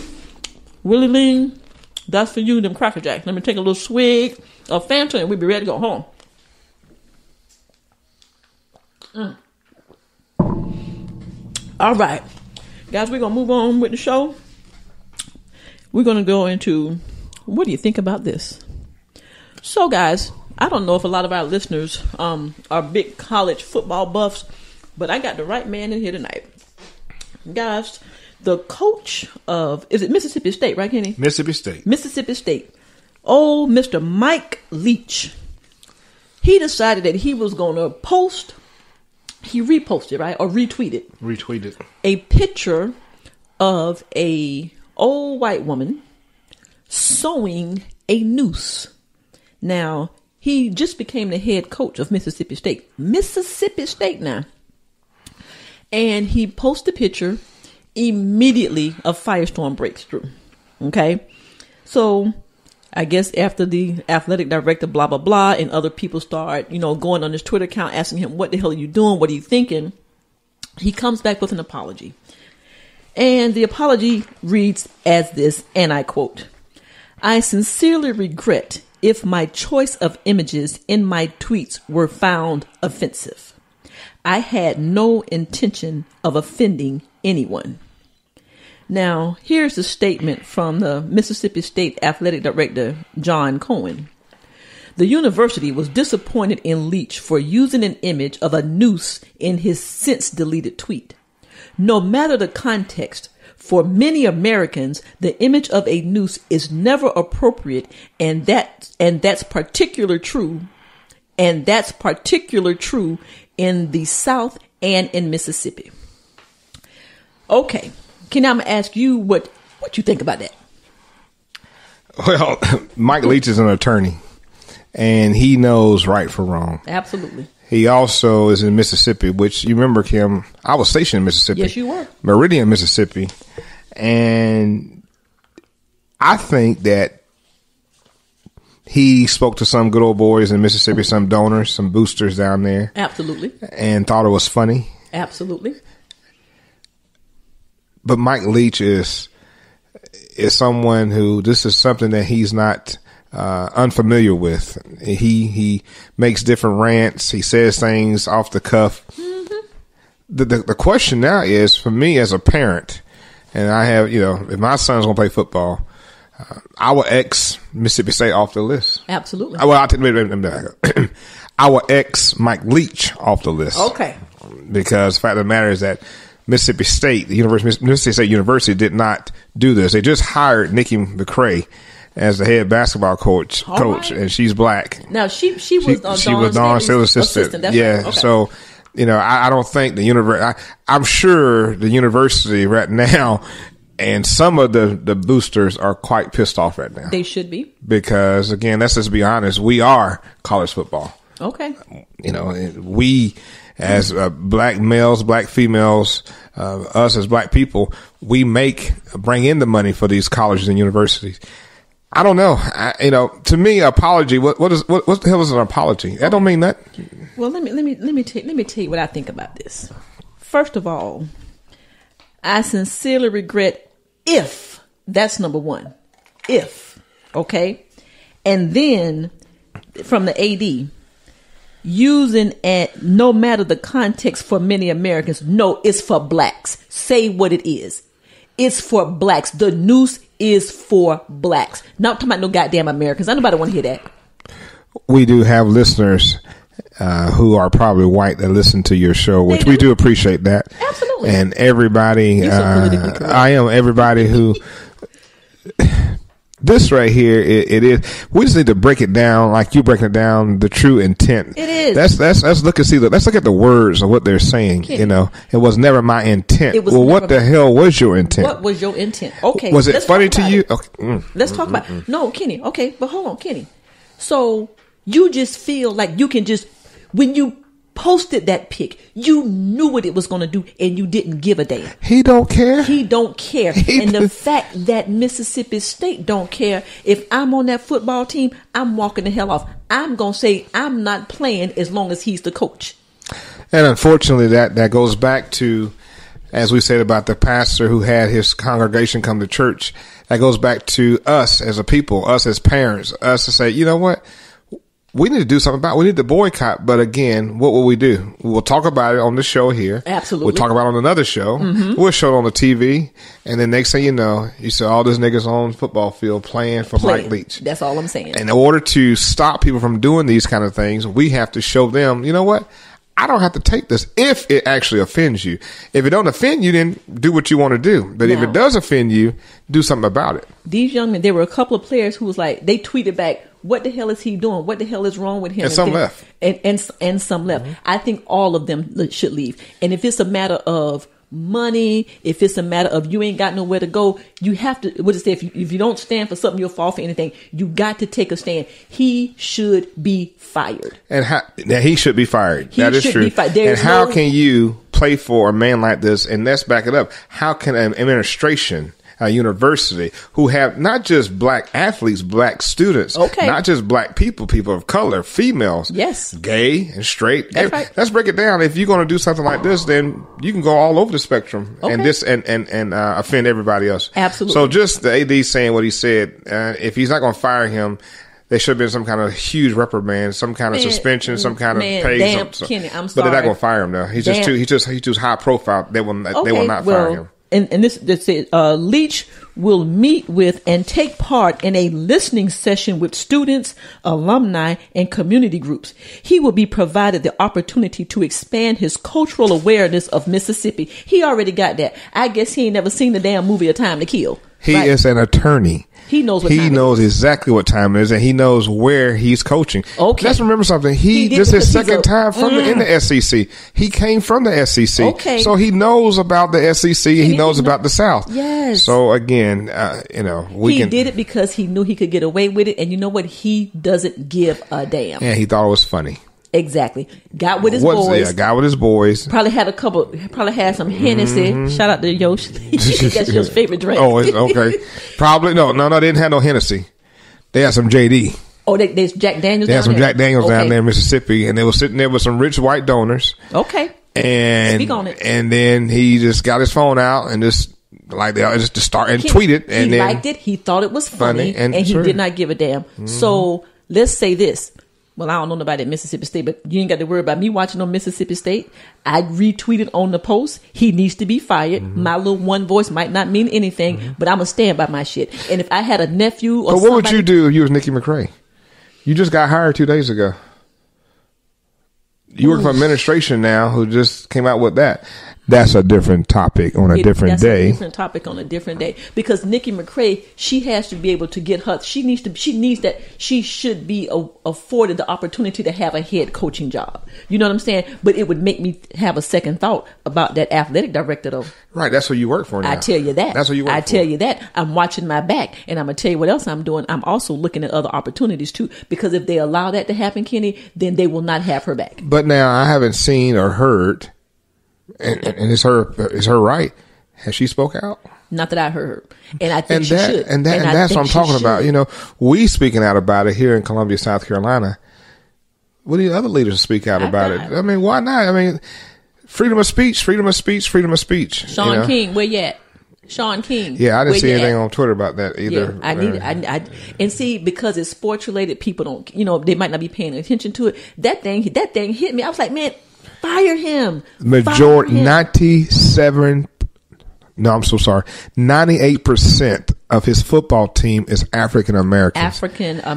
Willie Lean, that's for you, them Cracker Jacks. Let me take a little swig of Fanta and we'll be ready to go home. All right. Guys, we're going to move on with the show. we're going to go into, what do you think about this? So, guys, I don't know if a lot of our listeners are big college football buffs, but I got the right man in here tonight. Guys, the coach of, is it Mississippi State, right, Kenny? Mississippi State. Mississippi State. Old Mr. Mike Leach. He decided that he was going to he reposted, right? Or retweeted. A picture of a old white woman sewing a noose. Now, he just became the head coach of Mississippi State. Mississippi State now. And he posted a picture. Immediately, a firestorm breaks through. Okay? So, I guess after the athletic director, blah, blah, blah, and other people start, going on his Twitter account, asking him, what the hell are you doing? What are you thinking? He comes back with an apology. And the apology reads as this, and I quote, "I sincerely regret if my choice of images in my tweets were found offensive. I had no intention of offending anyone." Now, here's the statement from the Mississippi State Athletic Director, John Cohen. "The university was disappointed in Leach for using an image of a noose in his since-deleted tweet. No matter the context, for many Americans, the image of a noose is never appropriate, and that's particularly true. And that's particularly true in the South and in Mississippi." Okay, Kenny, I'm gonna ask you what you think about that. Well, Mike Leach is an attorney, and he knows right from wrong. Absolutely. He also is in Mississippi, which you remember, Kim, I was stationed in Mississippi. Yes, you were. Meridian, Mississippi. And I think that he spoke to some good old boys in Mississippi, some donors, some boosters down there. Absolutely. And thought it was funny. Absolutely. But Mike Leach is someone who, this is something that he's not unfamiliar with. He makes different rants. He says things off the cuff. Mm-hmm. The question now is, for me as a parent, and I have, if my son's going to play football, I will X Mississippi State off the list. Absolutely. I will X Mike Leach off the list. Okay. Because the fact of the matter is that Mississippi State, Mississippi State University did not do this. They just hired Nikki McCray as the head basketball coach, right. And she's black. Now she was Dawn Staley's assistant. That's yeah, right. Okay. So I don't think the university. I'm sure the university right now, and some of the boosters are quite pissed off right now. They should be, because again, let's just be honest. We are college football. Okay. We as black males, black females, us as black people, we bring in the money for these colleges and universities. I don't know. To me, apology. What the hell is an apology? That don't mean that. Well, let me tell you what I think about this. First of all, I sincerely regret if, that's number one, if, okay, and then from the AD, using at no matter the context for many Americans. No, it's for blacks. Say what it is. It's for blacks. The noose is for blacks. Not talking about no goddamn Americans. Nobody want to hear that. We do have listeners who are probably white that listen to your show, which we do appreciate that. Absolutely. And everybody, I am everybody who. This right here, it is. We just need to break it down, like you breaking it down, the true intent. It is. Let's look and see. Let's look at the words of what they're saying. It was never my intent. Well, what the hell was your intent? What was your intent? Okay. Was it funny to you? Okay. Let's talk about it. No, Kenny. Okay, but hold on, Kenny. So you just feel like you can just, when you posted that pic, you knew what it was going to do, and you didn't give a damn. He don't care. And the fact that Mississippi State don't care, if I'm on that football team, I'm walking the hell off. I'm going to say I'm not playing as long as he's the coach. And unfortunately, that goes back to, as we said about the pastor who had his congregation come to church, that goes back to us as a people, us as parents, us to say, you know what? we need to do something about it. We need to boycott. But again, what will we do? We'll talk about it on the show here. Absolutely. We'll talk about it on another show. Mm-hmm. We'll show it on the TV. And then next thing you know, you see all these niggas on the football field playing for Mike Leach. That's all I'm saying. In order to stop people from doing these kind of things, we have to show them, you know what? I don't have to take this if it actually offends you. If it don't offend you, then do what you want to do. But if it does offend you, do something about it. These young men, there were a couple of players who was like, they tweeted back, what the hell is he doing? What the hell is wrong with him? And some left. And some left. Mm-hmm. I think all of them should leave. And if it's a matter of money, if it's a matter of you ain't got nowhere to go, you have to, what is it, if you don't stand for something, you'll fall for anything. You got to take a stand. He should be fired. And he should be fired. That is true. And how can you play for a man like this? And let's back it up. How can an administration, a university, who have not just black athletes, black students, not just black people of color, females, gay and straight. Right. Let's break it down. If you're going to do something like this, then you can go all over the spectrum and offend everybody else. Absolutely. So just the AD saying what he said, if he's not going to fire him, there should have been some kind of huge reprimand, some kind of suspension, some kind of pay. Kenny, I'm sorry. But they're not going to fire him though. He's too high profile. They will not fire him. And this Leach will meet with and take part in a listening session with students, alumni, and community groups. He will be provided the opportunity to expand his cultural awareness of Mississippi. He already got that. I guess he ain't never seen the damn movie A Time to Kill. He is an attorney. He knows what he knows exactly what time it is, and he knows where he's coaching. Okay. Let's remember something. This is his second time in the SEC. He came from the SEC. Okay. So he knows about the SEC and he knows about the South. Yes. So again, he did it because he knew he could get away with it, and you know what? He doesn't give a damn. And he thought it was funny. Exactly. Got with his boys. Got with his boys. Probably had some Hennessy. Mm-hmm. Shout out to Yosh. That's your favorite drink. Oh, okay. Probably. No, they didn't have no Hennessy. They had some JD. Oh, there's Jack Daniels. They had some Jack Daniels down there in Mississippi, and they were sitting there with some rich white donors. Okay. And speak on it. And then he just got his phone out and just start and tweet it. And he liked it. He thought it was funny, and he did not give a damn. Mm-hmm. So let's say this. Well, I don't know nobody at Mississippi State, but you ain't got to worry about me watching on Mississippi State. I retweeted on the post. He needs to be fired. Mm-hmm. My little one voice might not mean anything, but I'm going to stand by my shit. And if I had a nephew or what would you do if you was Nikki McCrae? You just got hired 2 days ago. You work for administration now who just came out with that. That's a different topic on a different day. A different topic on a different day. Because Nikki McCrae, she has to be able to get her. She should be afforded the opportunity to have a head coaching job. You know what I'm saying? But it would make me have a second thought about that athletic director, though. Right, that's what you work for now. I tell you that. That's what you work for. I tell you that. I'm watching my back, and I'm gonna tell you what else I'm doing. I'm also looking at other opportunities too. Because if they allow that to happen, Kenny, then they will not have her back. But now I haven't seen or heard. And it's her right. Has she spoke out? Not that I heard, and I think she should. And that's what I'm talking about. You know, we speaking out about it here in Columbia, South Carolina. What do the other leaders speak out about it? I mean, why not? I mean, freedom of speech, freedom of speech, freedom of speech. Sean King, where you at? Sean King. Yeah, I didn't see anything on Twitter about that either. Yeah, and see, because it's sports related, people don't, they might not be paying attention to it. That thing hit me. I was like, man. Fire him. 98% of his football team is African American.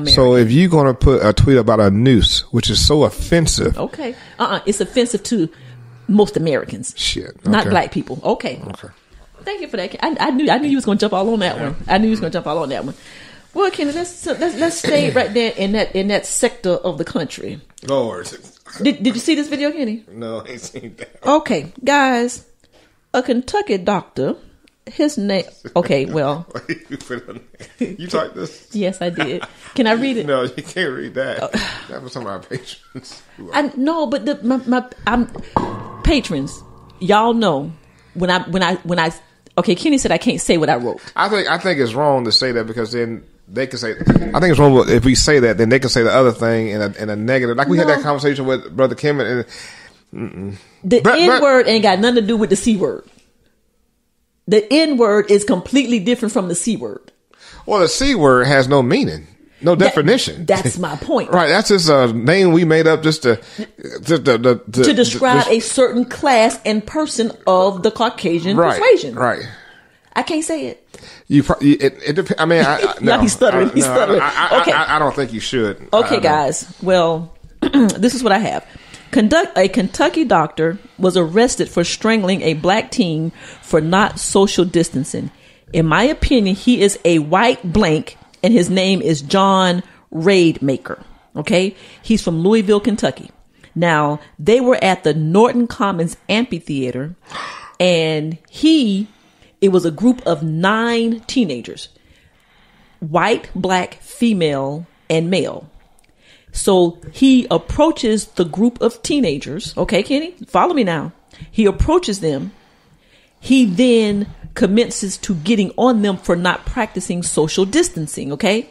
So if you're going to put a tweet about a noose, which is so offensive. Okay. It's offensive to most Americans. Shit. Okay. Not black people. Okay. Thank you for that. I knew you was going to jump all on that one. Well, Kenny, let's stay right there in that sector of the country. Lord. Did you see this video, Kenny? No, I ain't seen that. Okay, guys, a Kentucky doctor, his name. Okay, well, you typed this? Yes, I did. Can I read it? No, you can't read that. That was some of our patrons. No, but my patrons, y'all know when I. Okay, Kenny said I can't say what I wrote. I think it's wrong to say that because then. They can say. I think it's wrong if we say that. Then they can say the other thing in a negative. Like we had that conversation with Brother Kim. And the N word ain't got nothing to do with the C word. The N word is completely different from the C word. Well, the C word has no meaning. no definition. That's my point. Right. That's just a name we made up just to describe a certain class and person of the Caucasian persuasion. Right. I can't say it. It depends. I mean, no. He's stuttering. He's stuttering. Okay. I don't think you should. Okay, guys. Well, this is what I have. A Kentucky doctor was arrested for strangling a black teen for not social distancing. In my opinion, he is a white blank, and his name is John Rademaker. Okay? He's from Louisville, Kentucky. Now, they were at the Norton Commons Amphitheater, and it was a group of 9 teenagers. White, black, female, and male. So he approaches the group of teenagers. Okay, Kenny, follow me now. He approaches them. He then commences to getting on them for not practicing social distancing. Okay.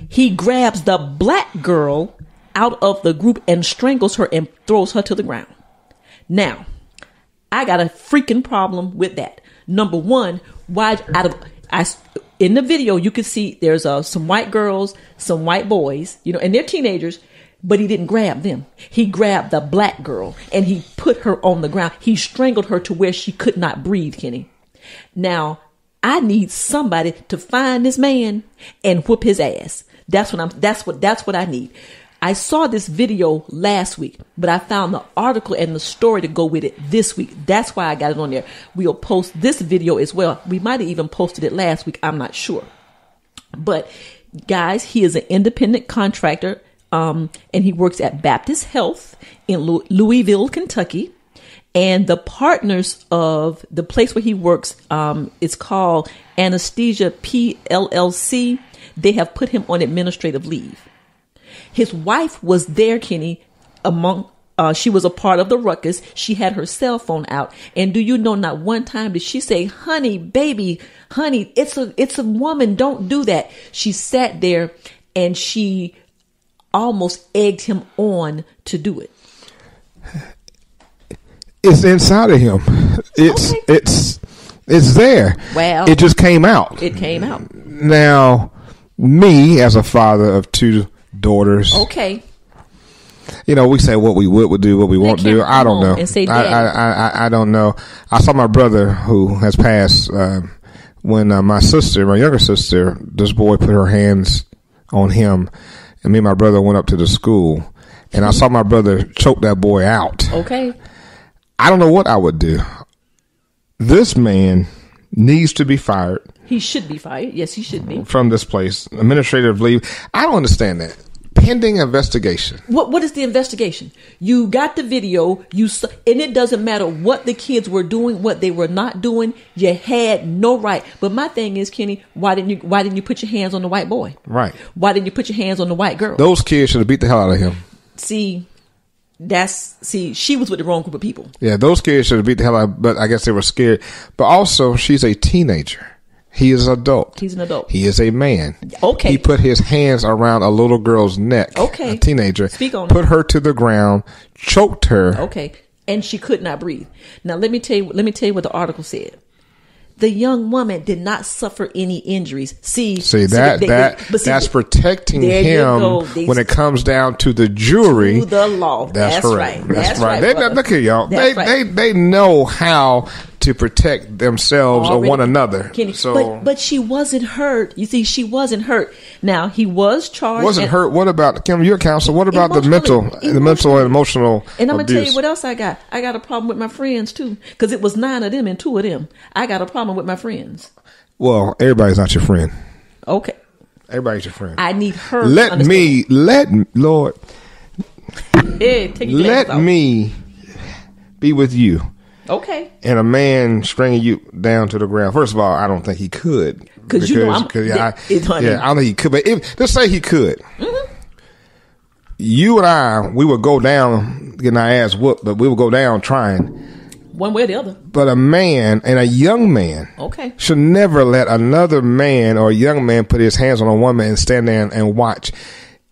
He grabs the black girl out of the group and strangles her and throws her to the ground. Now, I got a freaking problem with that. Number one, in the video, you can see there's some white girls, some white boys, and they're teenagers, but he didn't grab them. He grabbed the black girl and he put her on the ground. He strangled her to where she could not breathe, Kenny. Now, I need somebody to find this man and whoop his ass. That's what I need. I saw this video last week, but I found the article and the story to go with it this week. That's why I got it on there. We'll post this video as well. We might have even posted it last week. I'm not sure. But guys, he is an independent contractor, and he works at Baptist Health in Louisville, Kentucky. And the partners of the place where he works, it's called Anesthesia PLLC. They have put him on administrative leave. His wife was there, Kenny, she was a part of the ruckus. She had her cell phone out. And do you know, not one time did she say, honey, baby, honey, it's a woman. Don't do that. She sat there and she almost egged him on to do it. It's inside of him. It's there. Well, it just came out. It came out. Now, me as a father of 2 daughters. Okay. We say what we would do, what we won't do. I don't know. And say I don't know. I saw my brother who has passed when my younger sister, this boy put her hands on him, and me and my brother went up to the school, and I saw my brother choke that boy out. Okay. I don't know what I would do. This man needs to be fired. He should be fired. Yes, he should be. From this place. Administrative leave. I don't understand that. Pending investigation. What is the investigation? You got the video, and it doesn't matter what the kids were doing, what they were not doing. You had no right. But my thing is, Kenny, why didn't you put your hands on the white boy? Right. Why didn't you put your hands on the white girl? Those kids should have beat the hell out of him. See, she was with the wrong group of people. Yeah, those kids should have beat the hell out, but I guess they were scared. But also, she's a teenager. He is an adult. He's an adult. He is a man. Okay. He put his hands around a little girl's neck. Okay. A teenager. Speak on put it. her to the ground, choked her. Okay. And she could not breathe. Now let me tell you what the article said. The young woman did not suffer any injuries. That's protecting him when it comes down to the jury. To the law. That's right. That's right. Look at y'all. They know how to protect themselves or one another. Kenny, so, but she wasn't hurt. You see, she wasn't hurt. Now he was charged. Wasn't hurt. What about Kim? You're a counselor. What about the mental and emotional? And I'm gonna tell you what else I got. I got a problem with my friends too, because it was 9 of them and 2 of them. I got a problem with my friends. Well, everybody's not your friend. Okay. Everybody's your friend. I need her. Let me be with you. Okay. And a man stringing you down to the ground. First of all, I don't think he could. I don't think he could. But let's say he could. Mm-hmm. You and I, we would go down getting our ass whooped, but we would go down trying. One way or the other. But a man and a young man should never let another man or a young man put his hands on a woman and stand there and watch.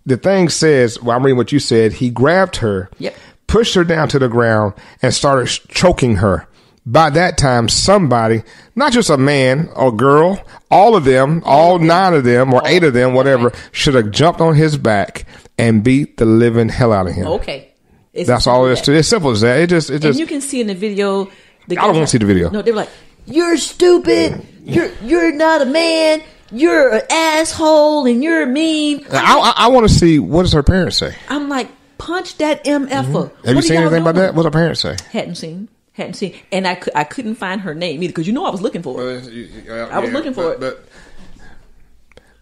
The thing says, I'm reading what you said, he grabbed her. Yep. Pushed her down to the ground and started choking her. by that time, somebody, not just a man or girl, all of them, all 9 of them or 8 of them, whatever, should have jumped on his back and beat the living hell out of him. Okay. That's all it is to it. It's simple as that. It just. And you can see in the video. I don't want to see the video. No, they were like, "You're stupid. You're not a man. You're an asshole, and you're mean." I want to see, what does her parents say? I'm like, punch that MF'er. Have you seen anything about that? What her parents say? Hadn't seen, and I couldn't find her name either, because I was looking for it. I was looking for it. But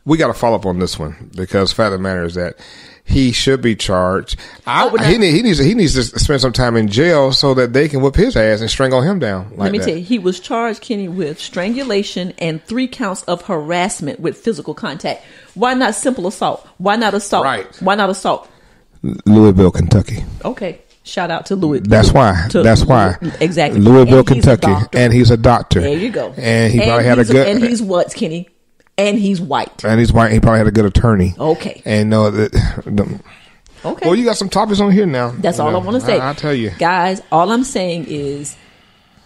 we got to follow up on this one, because the fact of the matter is that he should be charged. He needs to spend some time in jail so that they can whip his ass and strangle him down. Like Let me tell you, he was charged, Kenny, with strangulation and 3 counts of harassment with physical contact. Why not simple assault? Why not assault? Right. Why not assault? Louisville, Kentucky. Okay. Shout out to Louisville. That's why. Exactly. Louisville, And Kentucky. And he's a doctor. There you go. And he probably had a good. And he's what, Kenny? And he's white. And he's white. He probably had a good attorney. Okay. And Okay. Well, you got some topics on here now. That's all I want to say. I'll tell you. Guys, all I'm saying is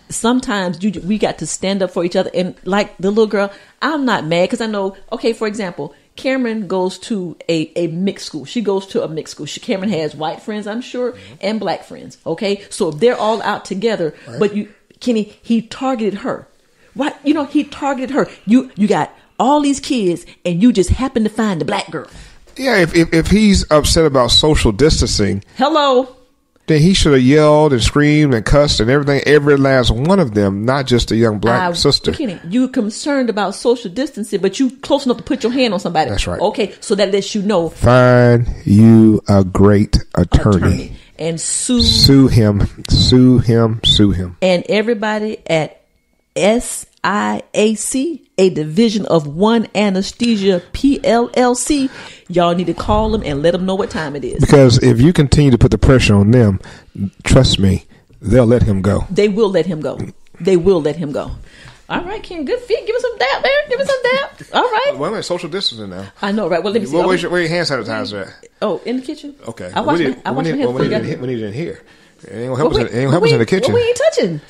sometimes we got to stand up for each other. And like the little girl, I'm not mad, because I know, okay, for example, Cameron goes to a mixed school. She goes to a mixed school. Cameron has white friends, I'm sure, and black friends. Okay. So they're all out together. Right. But Kenny, he targeted her. Why? He targeted her. You got all these kids, and you just happen to find the black girl. Yeah, if he's upset about social distancing, then he should have yelled and screamed and cussed and everything, every last one of them, not just a young black sister. Kenny, you concerned about social distancing, but you close enough to put your hand on somebody. That's right. Okay, so that lets you know. Find you a great attorney. And sue him. And everybody at SIAC, a division of One Anesthesia PLLC, y'all need to call them and let them know what time it is. Because if you continue to put the pressure on them, trust me, they'll let him go. They will let him go. All right, Ken, good feet. Give us some dap, man. Give us some dap. All right. Wait a minute, social distancing now. I know, right? Well, let me see. Where's your hand sanitizer at? Oh, in the kitchen. Okay. I wash my hands. We need it in here. It ain't gonna help us in the kitchen. We ain't touching.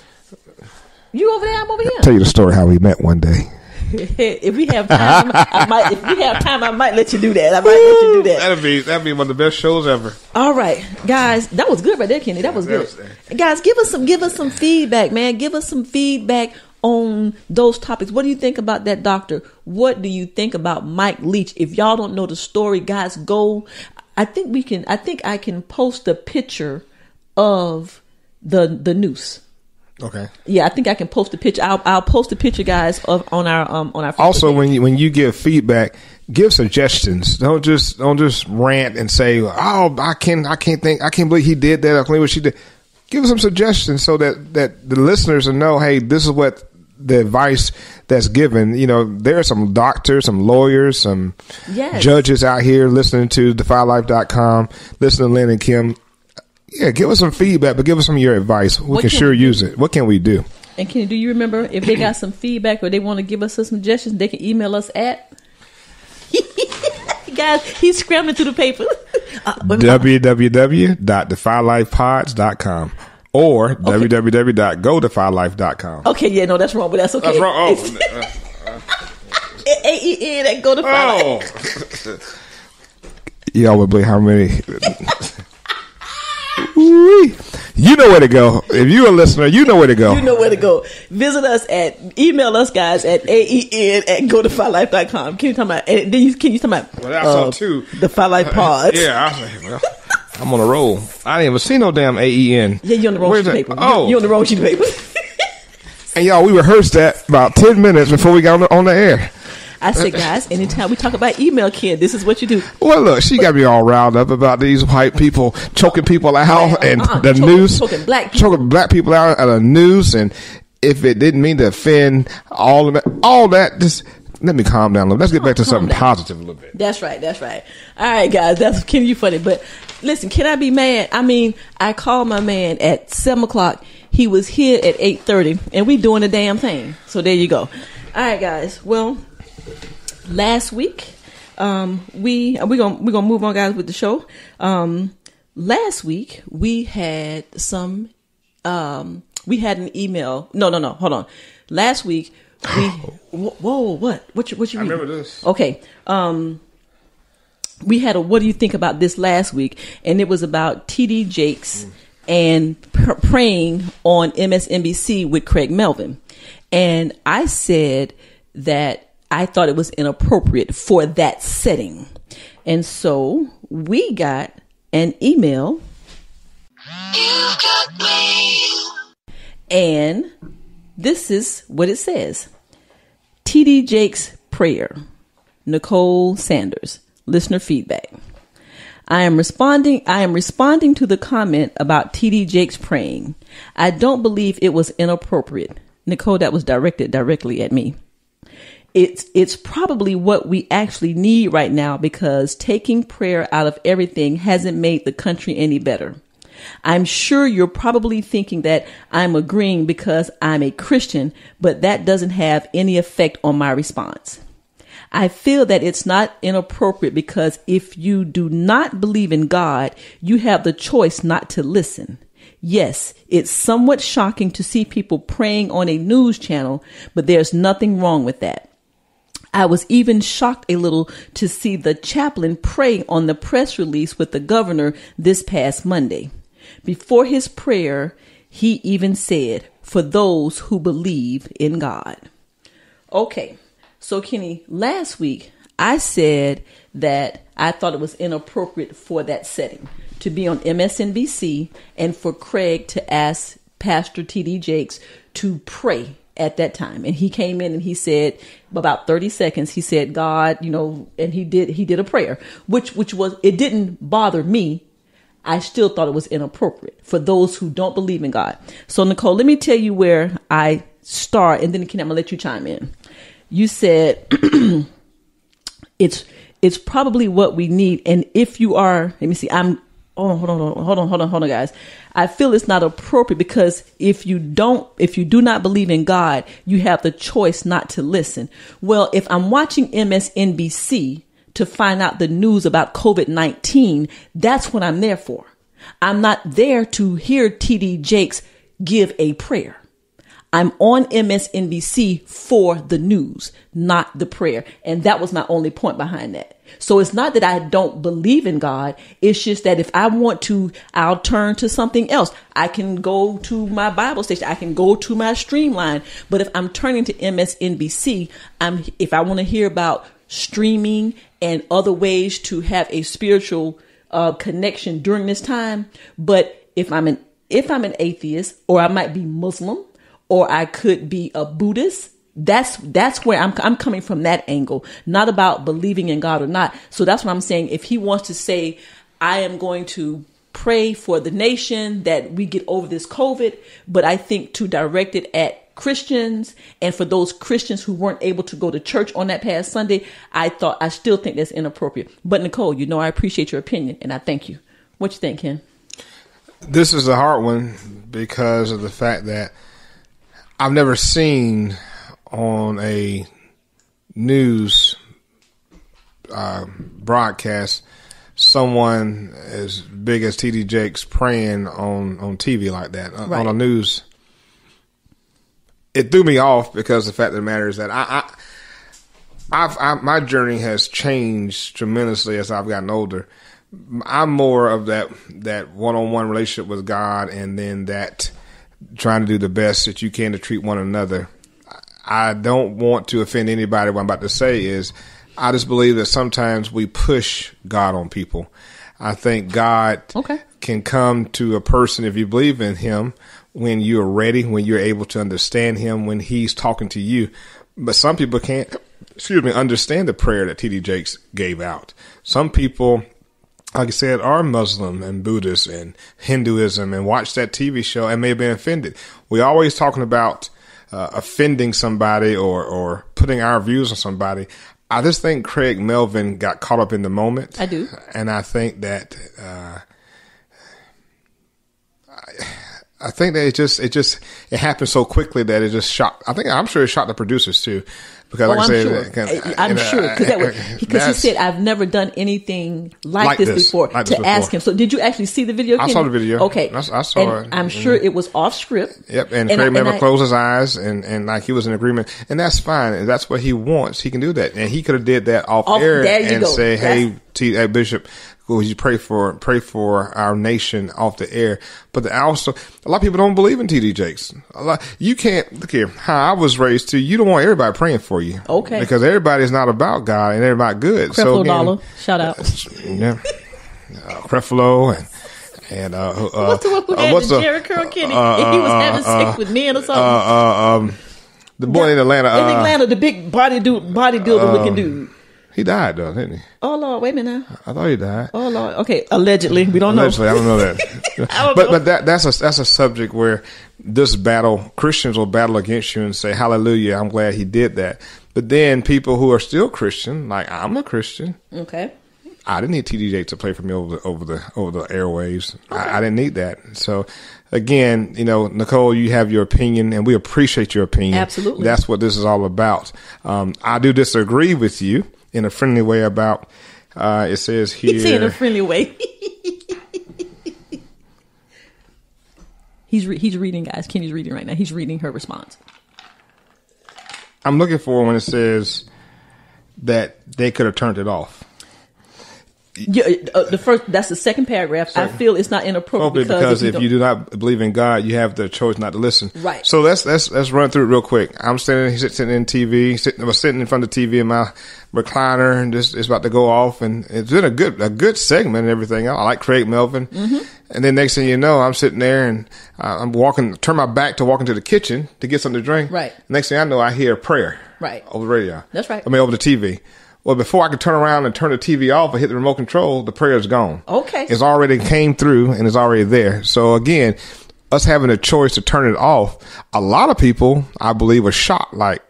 You over there, I'm over here. I'll tell you the story how we met one day. If we have time, I might let you do that. That'd be one of the best shows ever. All right, guys, that was good right there, Kenny. That was good. Guys, give us some feedback, man. Give us some feedback on those topics. What do you think about that doctor? What do you think about Mike Leach? If y'all don't know the story, guys, go. I think I can post a picture of the noose. Okay. Yeah, I think I can post a picture. I'll post a picture, guys, on our Facebook also page. when you give feedback, give suggestions. Don't just rant and say, "Oh, I can't believe he did that. I can't believe what she did." Give us some suggestions so that the listeners will know, hey, this is what the advice that's given. There are some doctors, some lawyers, some judges out here listening to DefyLife.com, listening to Lynn and Kim. Yeah, give us some feedback, but give us some of your advice. We can sure use it. What can we do? And Kenny, do you remember if they got some feedback or they want to give us some suggestions, they can email us at... Guys, he's scrambling through the paper. www.defylifepods.com or www.godefylife.com. Okay, yeah, no, that's wrong, but that's okay. That's wrong. AEN at GoToFyLife. Y'all would believe how many... You know where to go. If you're a listener, you know where to go. You know where to go. Email us, guys, at aen@godefylife.com. Can you talk about? And then can you talk about? Well, that's all too. The Fy Life Pods. Yeah, I'm on a roll. I didn't even see no damn AEN. Yeah, you're on the wrong sheet of paper. Oh, you're on the wrong sheet of paper. And y'all, we rehearsed that about 10 minutes before we got on the air. I said, guys, anytime we talk about email, Ken, this is what you do. Well, look, she got me all riled up about these white people choking people out and the noose. Choking black people out at a noose. And if it didn't mean to offend all that, just let me calm down a little. Let's get back to something positive a little bit. That's right. All right, guys, that's Ken, you funny. But listen, can I be mad? I mean, I called my man at 7 o'clock. He was here at 8:30, and we doing the damn thing. So there you go. All right, guys. Well, last week, we're gonna move on, guys, with the show. Last week we had some we had an email. No, hold on. Last week we whoa, what you read? I remember this. Okay. We had a what do you think about this last week, and it was about TD Jakes and praying on MSNBC with Craig Melvin. And I said that I thought it was inappropriate for that setting. And so we got an email. You've got mail. And this is what it says. TD Jakes prayer. Nicole Sanders. Listener feedback. I am responding to the comment about TD Jakes praying. I don't believe it was inappropriate. Nicole, that was directed directly at me. It's probably what we actually need right now, because taking prayer out of everything hasn't made the country any better. I'm sure you're probably thinking that I'm agreeing because I'm a Christian, but that doesn't have any effect on my response. I feel that it's not inappropriate because if you do not believe in God, you have the choice not to listen. Yes, it's somewhat shocking to see people praying on a news channel, but there's nothing wrong with that. I was even shocked a little to see the chaplain pray on the press release with the governor this past Monday. Before his prayer, he even said, "For those who believe in God." Okay, so Kenny, last week I said that I thought it was inappropriate for that setting to be on MSNBC and for Craig to ask Pastor TD Jakes to pray at that time. And he came in and he said, about 30 seconds, he said, "God, and he did a prayer, which was, it didn't bother me. I still thought it was inappropriate for those who don't believe in God. So Nicole, let me tell you where I start, and then I'm gonna let you chime in. You said, it's probably what we need. And if you are, let me see, hold on, guys. I feel it's not appropriate because if you do not believe in God, you have the choice not to listen. Well, if I'm watching MSNBC to find out the news about COVID-19, that's what I'm there for. I'm not there to hear TD Jakes give a prayer. I'm on MSNBC for the news, not the prayer. And that was my only point behind that. So it's not that I don't believe in God. It's just that if I want to, I'll turn to something else. I can go to my Bible station. I can go to my Streamline. But if I'm turning to MSNBC, if I want to hear about streaming and other ways to have a spiritual connection during this time. But if I'm an atheist, or I might be Muslim, or I could be a Buddhist, that's where I'm coming from, that angle, not about believing in God or not. So that's what I'm saying. If he wants to say, I am going to pray for the nation that we get over this COVID, but I think to direct it at Christians and for those Christians who weren't able to go to church on that past Sunday, I still think that's inappropriate. But Nicole, I appreciate your opinion and I thank you. What you think, Ken? This is a hard one because of the fact that I've never seen on a news broadcast someone as big as TD Jakes praying on TV like that, right, on a news. It threw me off because the fact of the matter is that my journey has changed tremendously as I've gotten older. I'm more of that one-on-one relationship with God, and then that trying to do the best that you can to treat one another. I don't want to offend anybody. What I'm about to say is I just believe that sometimes we push God on people. I think God can come to a person, if you believe in him, when you're ready, when you're able to understand him, when he's talking to you. But some people can't, understand the prayer that TD Jakes gave out. Some people, like I said, are Muslim and Buddhist and Hinduism and watch that TV show and may have been offended. We're always talking about offending somebody or putting our views on somebody. I just think Craig Melvin got caught up in the moment. I do. And I think that it happened so quickly that it just shocked. I'm sure it shocked the producers too, Because like I said, I'm sure because he said I've never done anything like this before. Ask him. So did you actually see the video? I saw the video. Okay, I saw it. I'm sure it was off script. Yep, and Craig never closed his eyes, and like he was in agreement, and that's fine. And that's what he wants. He can do that, and he could have did that off air and say, "Hey, Bishop, would you pray for our nation off the air?" But also, a lot of people don't believe in TD Jakes. You can't look here. How I was raised too. You don't want everybody praying for you, okay? Because everybody's not about God and everybody good. Creflo Dollar, shout out. Yeah, Creflo and what's the one who had the Jerry Curl Kenny? If he was having sex with men or something. The boy in Atlanta. In Atlanta, the big bodybuilder looking dude. He died though, didn't he? Oh Lord, wait a minute now. I thought he died. Oh Lord, okay, allegedly, we don't know. Allegedly, I don't know that. But that's a subject where Christians will battle against you and say, "Hallelujah, I'm glad he did that." But then people who are still Christian, like I'm a Christian, okay, I didn't need TD Jakes to play for me over the airwaves. Okay. I didn't need that. So again, Nicole, you have your opinion, and we appreciate your opinion. Absolutely, that's what this is all about. I do disagree with you in a friendly way about. It says here. He's in a friendly way. He's reading, guys. Kenny's reading right now. He's reading her response. I'm looking for when it says that they could have turned it off. Yeah, that's the second paragraph. I feel it's not inappropriate because if you do not believe in God, you have the choice not to listen. Right. So let's run through it real quick. I'm sitting in TV, sitting in front of the TV in my recliner, and it's about to go off, and it's been a good segment and everything. I like Craig Melvin, and then next thing you know, I'm sitting there and I'm turn my back to walk into the kitchen to get something to drink. Right. Next thing I know, I hear a prayer. Right. Over the radio. That's right. Over the TV. Well, before I could turn around and turn the TV off or hit the remote control, the prayer's gone. Okay. It's already came through and it's already there. So again, us having a choice to turn it off, a lot of people, I believe, are shocked. Like,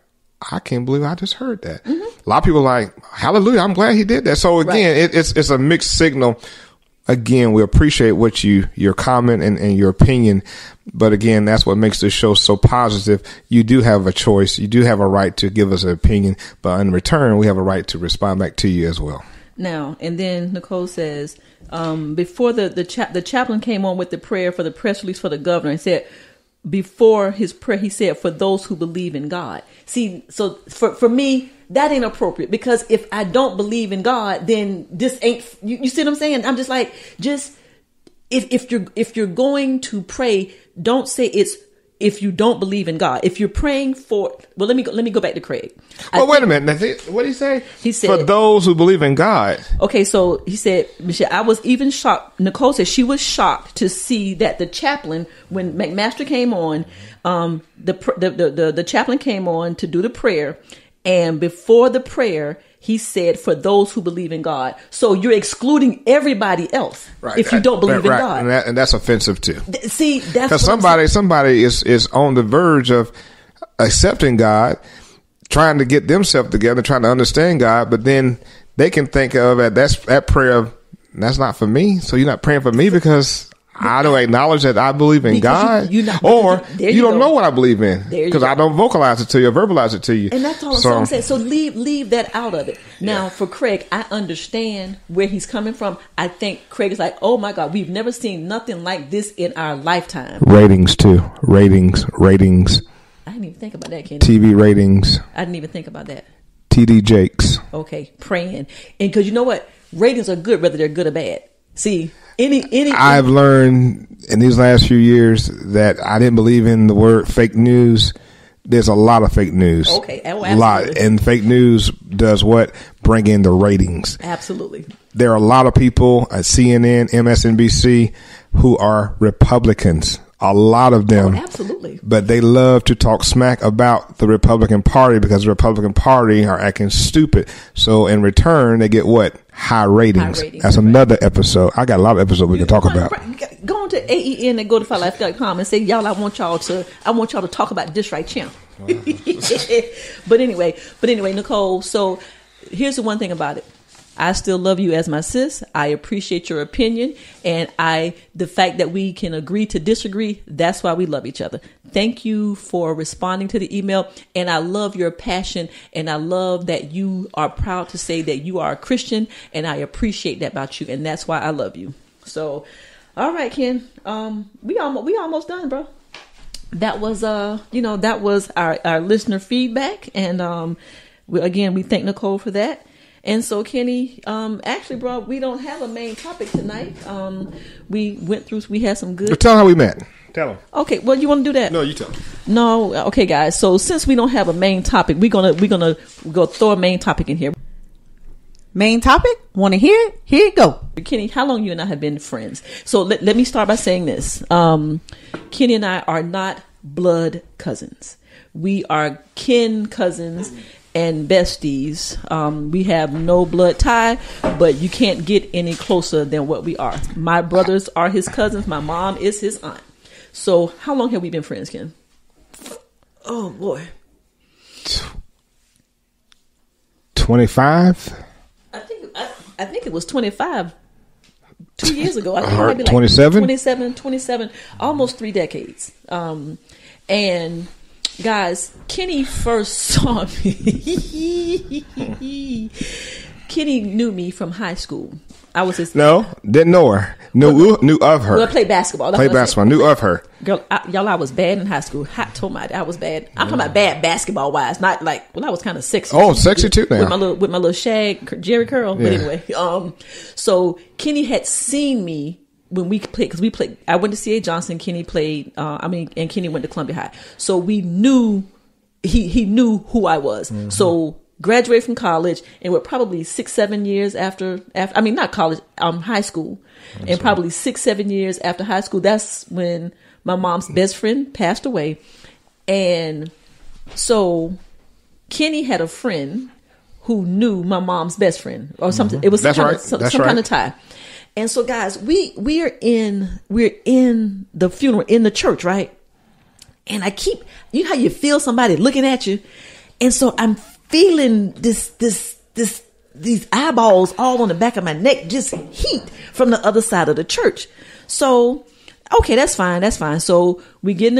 I can't believe I just heard that. A lot of people are like, hallelujah, I'm glad he did that. So again, it's a mixed signal. Again, we appreciate your comment and your opinion. But again, that's what makes this show so positive. You do have a choice. You do have a right to give us an opinion. But in return, we have a right to respond back to you as well. Now, and then Nicole says, before the chaplain came on with the prayer for the press release for the governor and said, before his prayer, he said, for those who believe in God. See, so for me, that ain't appropriate, because if I don't believe in God, then this ain't, you see what I'm saying? I'm just like, if you're going to pray, don't say it's if you don't believe in God. If you're praying for, well, let me go back to Craig. Well, wait a minute. What did he say? He said, for those who believe in God. Okay, so he said, Michelle, I was even shocked. Nicole said she was shocked to see that the chaplain, when McMaster came on, the chaplain came on to do the prayer, and before the prayer, he said, for those who believe in God. So you're excluding everybody else if you don't believe in God. And that's offensive too. See, that's because somebody is on the verge of accepting God, trying to get themselves together, trying to understand God, but then they can think of that prayer, that's not for me. So you're not praying for me because I don't acknowledge that I believe in God, you don't know what I believe in because I don't vocalize it to you or verbalize it to you. And that's all I'm saying. So leave that out of it. Now, for Craig, I understand where he's coming from. I think Craig is like, oh my God, we've never seen nothing like this in our lifetime. Ratings too. Ratings. I didn't even think about that, Kenny. TV ratings. I didn't even think about that. TD Jakes. Okay, praying. And because you know what? Ratings are good whether they're good or bad. See, I've learned in these last few years that I didn't believe in the word fake news. There's a lot of fake news. Okay, absolutely. A lot. And fake news does what? Bring in the ratings. Absolutely. There are a lot of people at CNN, MSNBC, who are Republicans. A lot of them. Oh, absolutely. But they love to talk smack about the Republican Party because the Republican Party are acting stupid. So in return, they get what? High ratings. That's another episode. I got a lot of episodes we can talk about. Go on to AEN and go to FireLife.com and say, y'all, I want y'all to talk about this right here. But anyway, Nicole, so here's the one thing about it. I still love you as my sis. I appreciate your opinion. And the fact that we can agree to disagree, that's why we love each other. Thank you for responding to the email. And I love your passion. And I love that you are proud to say that you are a Christian. And I appreciate that about you. And that's why I love you. So, all right, Ken. We almost done, bro. That was, that was our listener feedback. And, we thank Nicole for that. And so, Kenny, actually, bro, we don't have a main topic tonight. We had some good. But tell them how we met. Tell them. Okay, well, you want to do that? No, you tell them. No, okay, guys. So since we don't have a main topic, we're gonna go throw a main topic in here. Main topic? Want to hear it? Here you go. Kenny, how long you and I have been friends? So let me start by saying this. Kenny and I are not blood cousins. We are kin cousins and besties. We have no blood tie, but you can't get any closer than what we are. My brothers are his cousins. My mom is his aunt. So how long have we been friends, Ken? Oh, boy. 25? I think it was 25 2 years ago. I think maybe like 27, almost 3 decades. And guys, Kenny first saw me. Kenny knew me from high school. I was his. No, didn't know her. Knew of her. Well, I played basketball. Knew of her. Girl, I was bad in high school. I was bad. I'm talking about bad basketball wise, not like. Well, I was kind of sexy. Oh, sexy too now. With my little shag, Jerry curl. Yeah. But anyway, so Kenny had seen me when we played, because we played. I went to C.A. Johnson. Kenny played. And Kenny went to Columbia High. So we knew. He knew who I was. Mm-hmm. So. Graduated from college, and we're probably 6-7 years after not college, high school. That's and probably 6-7 years after high school, that's when my mom's best friend passed away. And so Kenny had a friend who knew my mom's best friend or something. It was some kind of tie. And so guys, we're in the funeral in the church, right? And you know how you feel somebody looking at you? And so I'm feeling these eyeballs all on the back of my neck, just heat from the other side of the church. So, okay, that's fine. So we get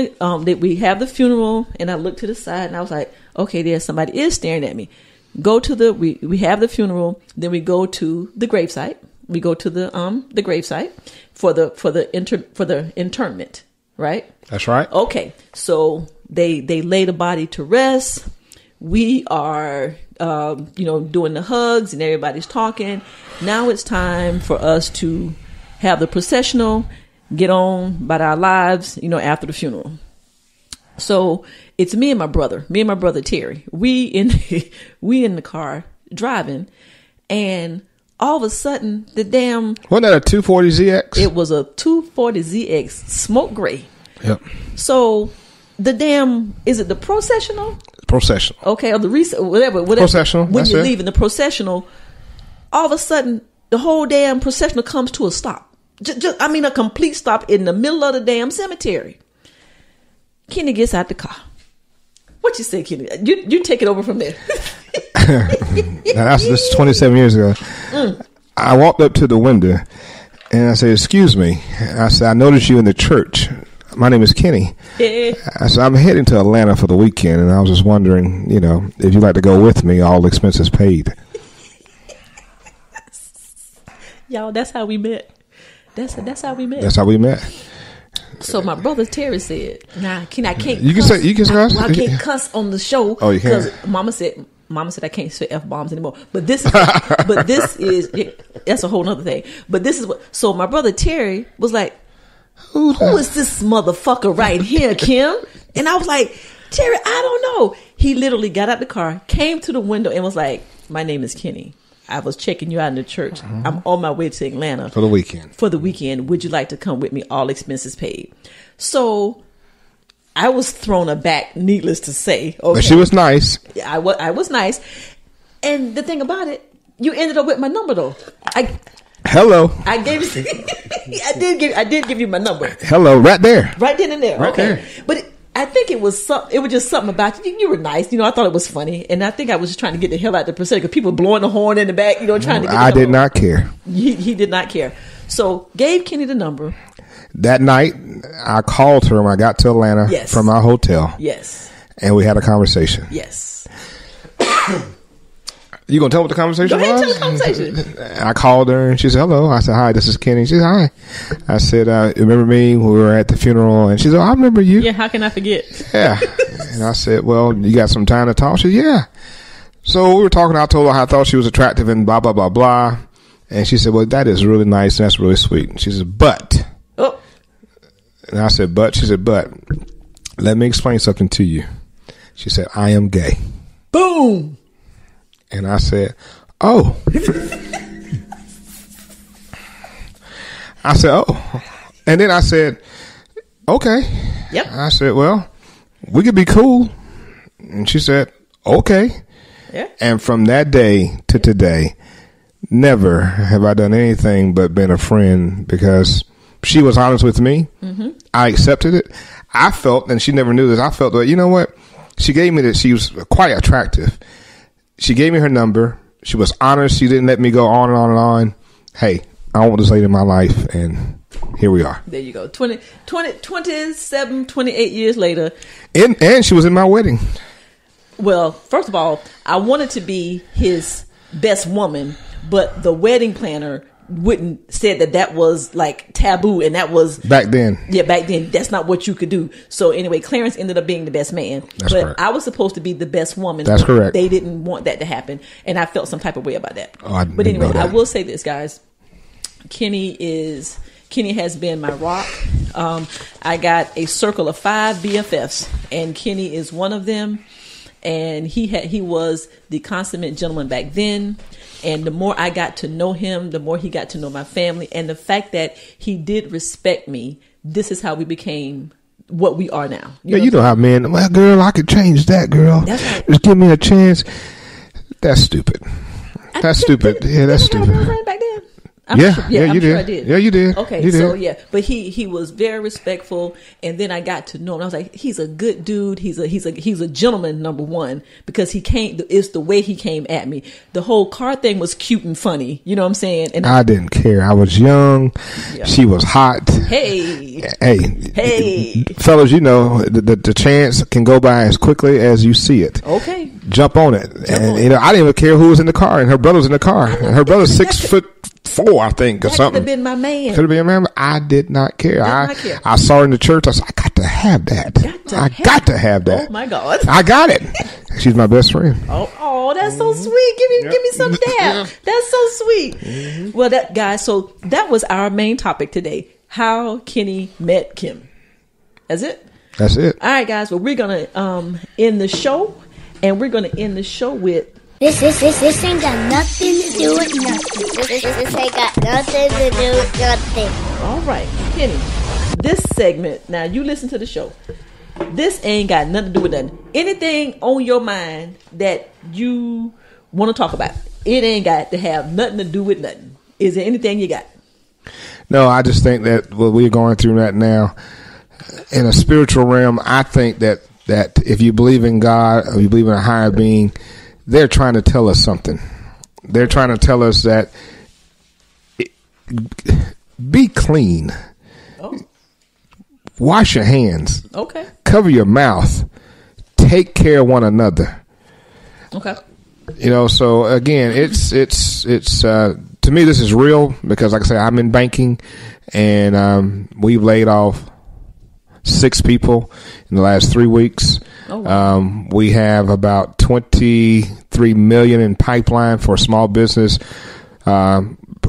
we have the funeral, and I look to the side, and I was like, okay, there's somebody is staring at me. We have the funeral, then we go to the gravesite. We go to the gravesite for the interment, right? That's right. Okay, so they lay the body to rest. We are, doing the hugs and everybody's talking. Now it's time for us to have the processional, get on about our lives, after the funeral. So it's me and my brother Terry. We in the car driving, and all of a sudden wasn't that a 240ZX? It was a 240ZX, smoke gray. Yep. So is it the processional? Processional. Okay, or the whatever. Processional. When you're leaving the processional, all of a sudden the whole damn processional comes to a stop. A complete stop in the middle of the damn cemetery. Kenny gets out the car. What you say, Kenny? You take it over from there. This is 27 years ago. I walked up to the window and I said, "Excuse me." I said, "I noticed you in the church. My name is Kenny." I said, "I'm heading to Atlanta for the weekend, and I was just wondering, if you'd like to go with me, all expenses paid." Y'all, that's how we met. That's how we met. That's how we met. So my brother Terry said, "Nah, I can't. You can cuss. I can't cuss on the show. Oh, you can't. Because Mama said I can't say F-bombs anymore. But this is that's a whole nother thing. But this is what. So my brother Terry was like, Who is this motherfucker right here, Kim? And I was like, Terry, I don't know. He literally got out the car, came to the window, and was like, "My name is Kenny. I was checking you out in the church. I'm on my way to Atlanta for the weekend. Would you like to come with me? All expenses paid." So I was thrown aback, needless to say. Okay. But she was nice. I was nice. And the thing about it, you ended up with my number, though. Hello. I did give you my number. Hello, right there. Right then and there. Right okay. there. But I think it was just something about you. You were nice. I thought it was funny. And I think I was just trying to get the hell out of the procession because people blowing the horn in the back, trying to get I did not care. He did not care. So gave Kenny the number. That night, I called her when I got to Atlanta from our hotel. Yes. And we had a conversation. Yes. You gonna tell what the conversation was? Go ahead and tell the conversation. I called her and she said, hello. I said, hi, this is Kenny. She said, hi. I said, remember me when we were at the funeral? And she said, I remember you. Yeah, how can I forget? Yeah. And I said, well, you got some time to talk? She said, yeah. So we were talking. I told her how I thought she was attractive and blah, blah, blah, blah. And she said, well, that is really nice and that's really sweet. And she said, but. Oh. And I said, but. She said, but. Let me explain something to you. She said, I am gay. Boom. And I said, oh. I said, oh. And then I said, okay. Yep. I said, well, we could be cool. And she said, okay. Yeah. And from that day to today, never have I done anything but been a friend because she was honest with me. Mm-hmm. I accepted it. I felt, and she never knew this, I felt that, you know what? She gave me that. She was quite attractive. She gave me her number. She was honest. She didn't let me go on and on and on. Hey, I want this lady in my life, and here we are. There you go. 27, 28 years later. And she was in my wedding. Well, first of all, I wanted to be his best woman, but the wedding planner said that was like taboo, and that was back then. Yeah, back then that's not what you could do. So anyway, Clarence ended up being the best man. That's but correct. I was supposed to be the best woman. That's correct. They didn't want that to happen, and I felt some type of way about that. Oh, but anyway, I will say this, guys. Kenny has been my rock. I got a circle of 5 BFFs, and Kenny is one of them. And he was the consummate gentleman back then. And the more I got to know him, the more he got to know my family. And the fact that he did respect me, this is how we became what we are now. You know how men, well, girl, I could change that, girl. That's right. Just give me a chance. That's stupid. That's stupid. Yeah, that's stupid. Back then? You sure did. I did. Yeah, you did. Okay, you did. so yeah, but he was very respectful, and then I got to know him. I was like, he's a good dude. He's a gentleman, number one, because he came. It's the way he came at me. The whole car thing was cute and funny. You know what I'm saying? And I didn't care. I was young. Yeah. She was hot. Hey, fellas, you know the chance can go by as quickly as you see it. Okay, jump on it. I didn't even care who was in the car, and her brother's in the car, and her brother's 6'4", I think, or something. Could have been my man. Could have been my man. I did not care. I saw her in the church. I said, I got to have that. I got to have that. Oh my God. I got it. She's my best friend. Oh, that's so sweet. Give me some dab. That's so sweet. Mm-hmm. Well, so that was our main topic today. How Kenny met Kim. That's it? That's it. All right, guys. Well, we're going to end the show, and we're going to end the show with This ain't got nothing to do with nothing. This ain't got nothing to do with nothing. All right, Kenny. This segment, now you listen to the show. This ain't got nothing to do with nothing. Anything on your mind that you want to talk about, it ain't got to have nothing to do with nothing. Is there anything you got? No, I just think that what we're going through right now, in a spiritual realm, I think that if you believe in God or you believe in a higher being, they're trying to tell us something. They're trying to tell us that be clean. Oh. Wash your hands. Okay. Cover your mouth. Take care of one another. Okay. So again, it's to me, this is real because, like I say, I'm in banking, and we've laid off 6 people in the last 3 weeks. Oh, wow. We have about $23 million in pipeline for small business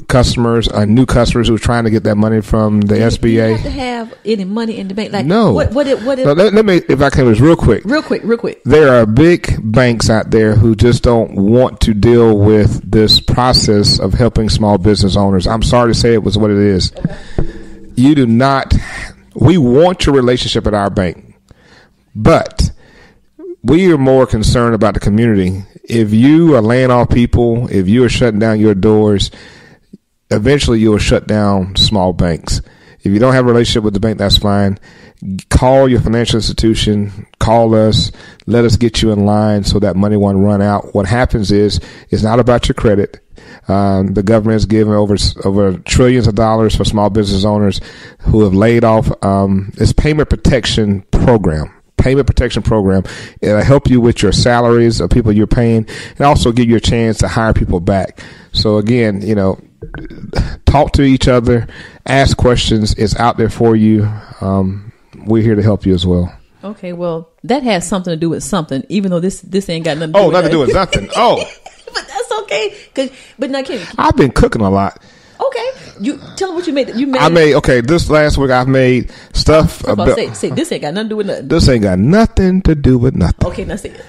customers, new customers who are trying to get that money from the SBA. Do you have to have any money in the bank? Like, no. What? No, let me, if I can, real quick. Real quick. There are big banks out there who just don't want to deal with this process of helping small business owners. I'm sorry to say it was what it is. Okay. You do not. We want your relationship at our bank, but we are more concerned about the community. If you are laying off people, if you are shutting down your doors, eventually you will shut down small banks. If you don't have a relationship with the bank, that's fine. Call your financial institution. Call us. Let us get you in line so that money won't run out. What happens is, it's not about your credit. The government has given over trillions of dollars for small business owners who have laid off. It's payment protection program. It'll help you with your salaries of people you're paying, and also give you a chance to hire people back. So again, talk to each other, ask questions. It's out there for you. We're here to help you as well. Okay, well, that has something to do with something, even though this ain't got nothing to do with nothing to do with nothing. Oh. But that's okay. But now, Kenny, I've been cooking a lot. Okay, you tell them what you made. This last week I've made stuff. Say this ain't got nothing to do with nothing. This ain't got nothing to do with nothing. Okay, now say it.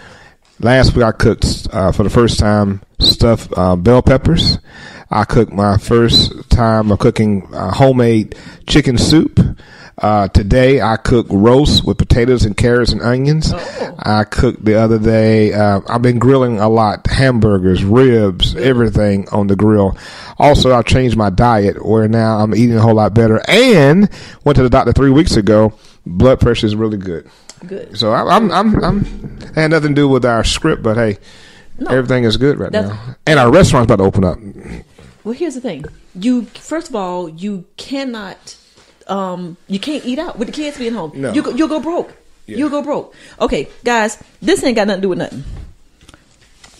Last week I cooked for the first time stuffed bell peppers. I cooked my first time of cooking homemade chicken soup. Today I cooked roast with potatoes and carrots and onions. Oh. I cooked the other day. I've been grilling a lot, hamburgers, ribs, everything on the grill. Also, I've changed my diet where now I'm eating a whole lot better, and went to the doctor 3 weeks ago. Blood pressure is really good. Good. So I'm had nothing to do with our script, but hey, everything is good right now. And our restaurant's about to open up. Well, here's the thing. First of all, you cannot. You can't eat out with the kids being home. No. You'll go broke. Yeah. You'll go broke. Okay, guys, this ain't got nothing to do with nothing.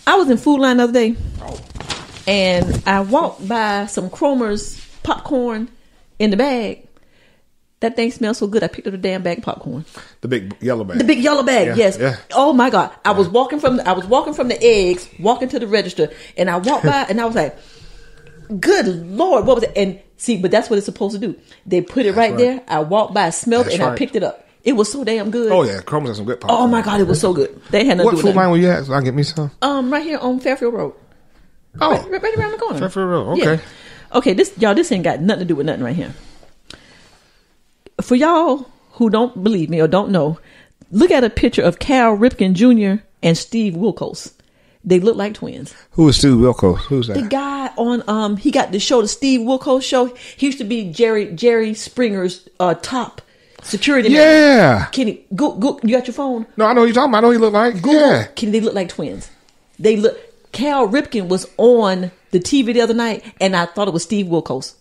I was in Food Line the other day, and I walked by some Cromer's popcorn in the bag. That thing smells so good. I picked up the damn bag of popcorn. The big yellow bag. The big yellow bag. Yeah, yes. Yeah. Oh my God! I was walking from the eggs, walking to the register, and I walked by, and I was like, "Good Lord, what was it?" And see, but that's what it's supposed to do. They put it right there. I walked by, smelled it, and I picked it up. It was so damn good. Oh yeah, Cromer's got some good popcorn. Oh my God, it was so good. They had nothing What to do with food line were you at? So I can get me some. right here on Fairfield Road. Oh, right around the corner. Fairfield Road. Okay. Yeah. Okay, this ain't got nothing to do with nothing right here. For y'all who don't believe me or don't know, look at a picture of Cal Ripken Jr. and Steve Wilkos. They look like twins. Who is Steve Wilkos? Who's that? The guy on he got the show, the Steve Wilkos show. He used to be Jerry Springer's top security man. Yeah. Kenny, go. You got your phone? No, I know who you're talking about. I know who he look like. Google. Yeah. Kenny, they look like twins. Cal Ripken was on the TV the other night, and I thought it was Steve Wilkos.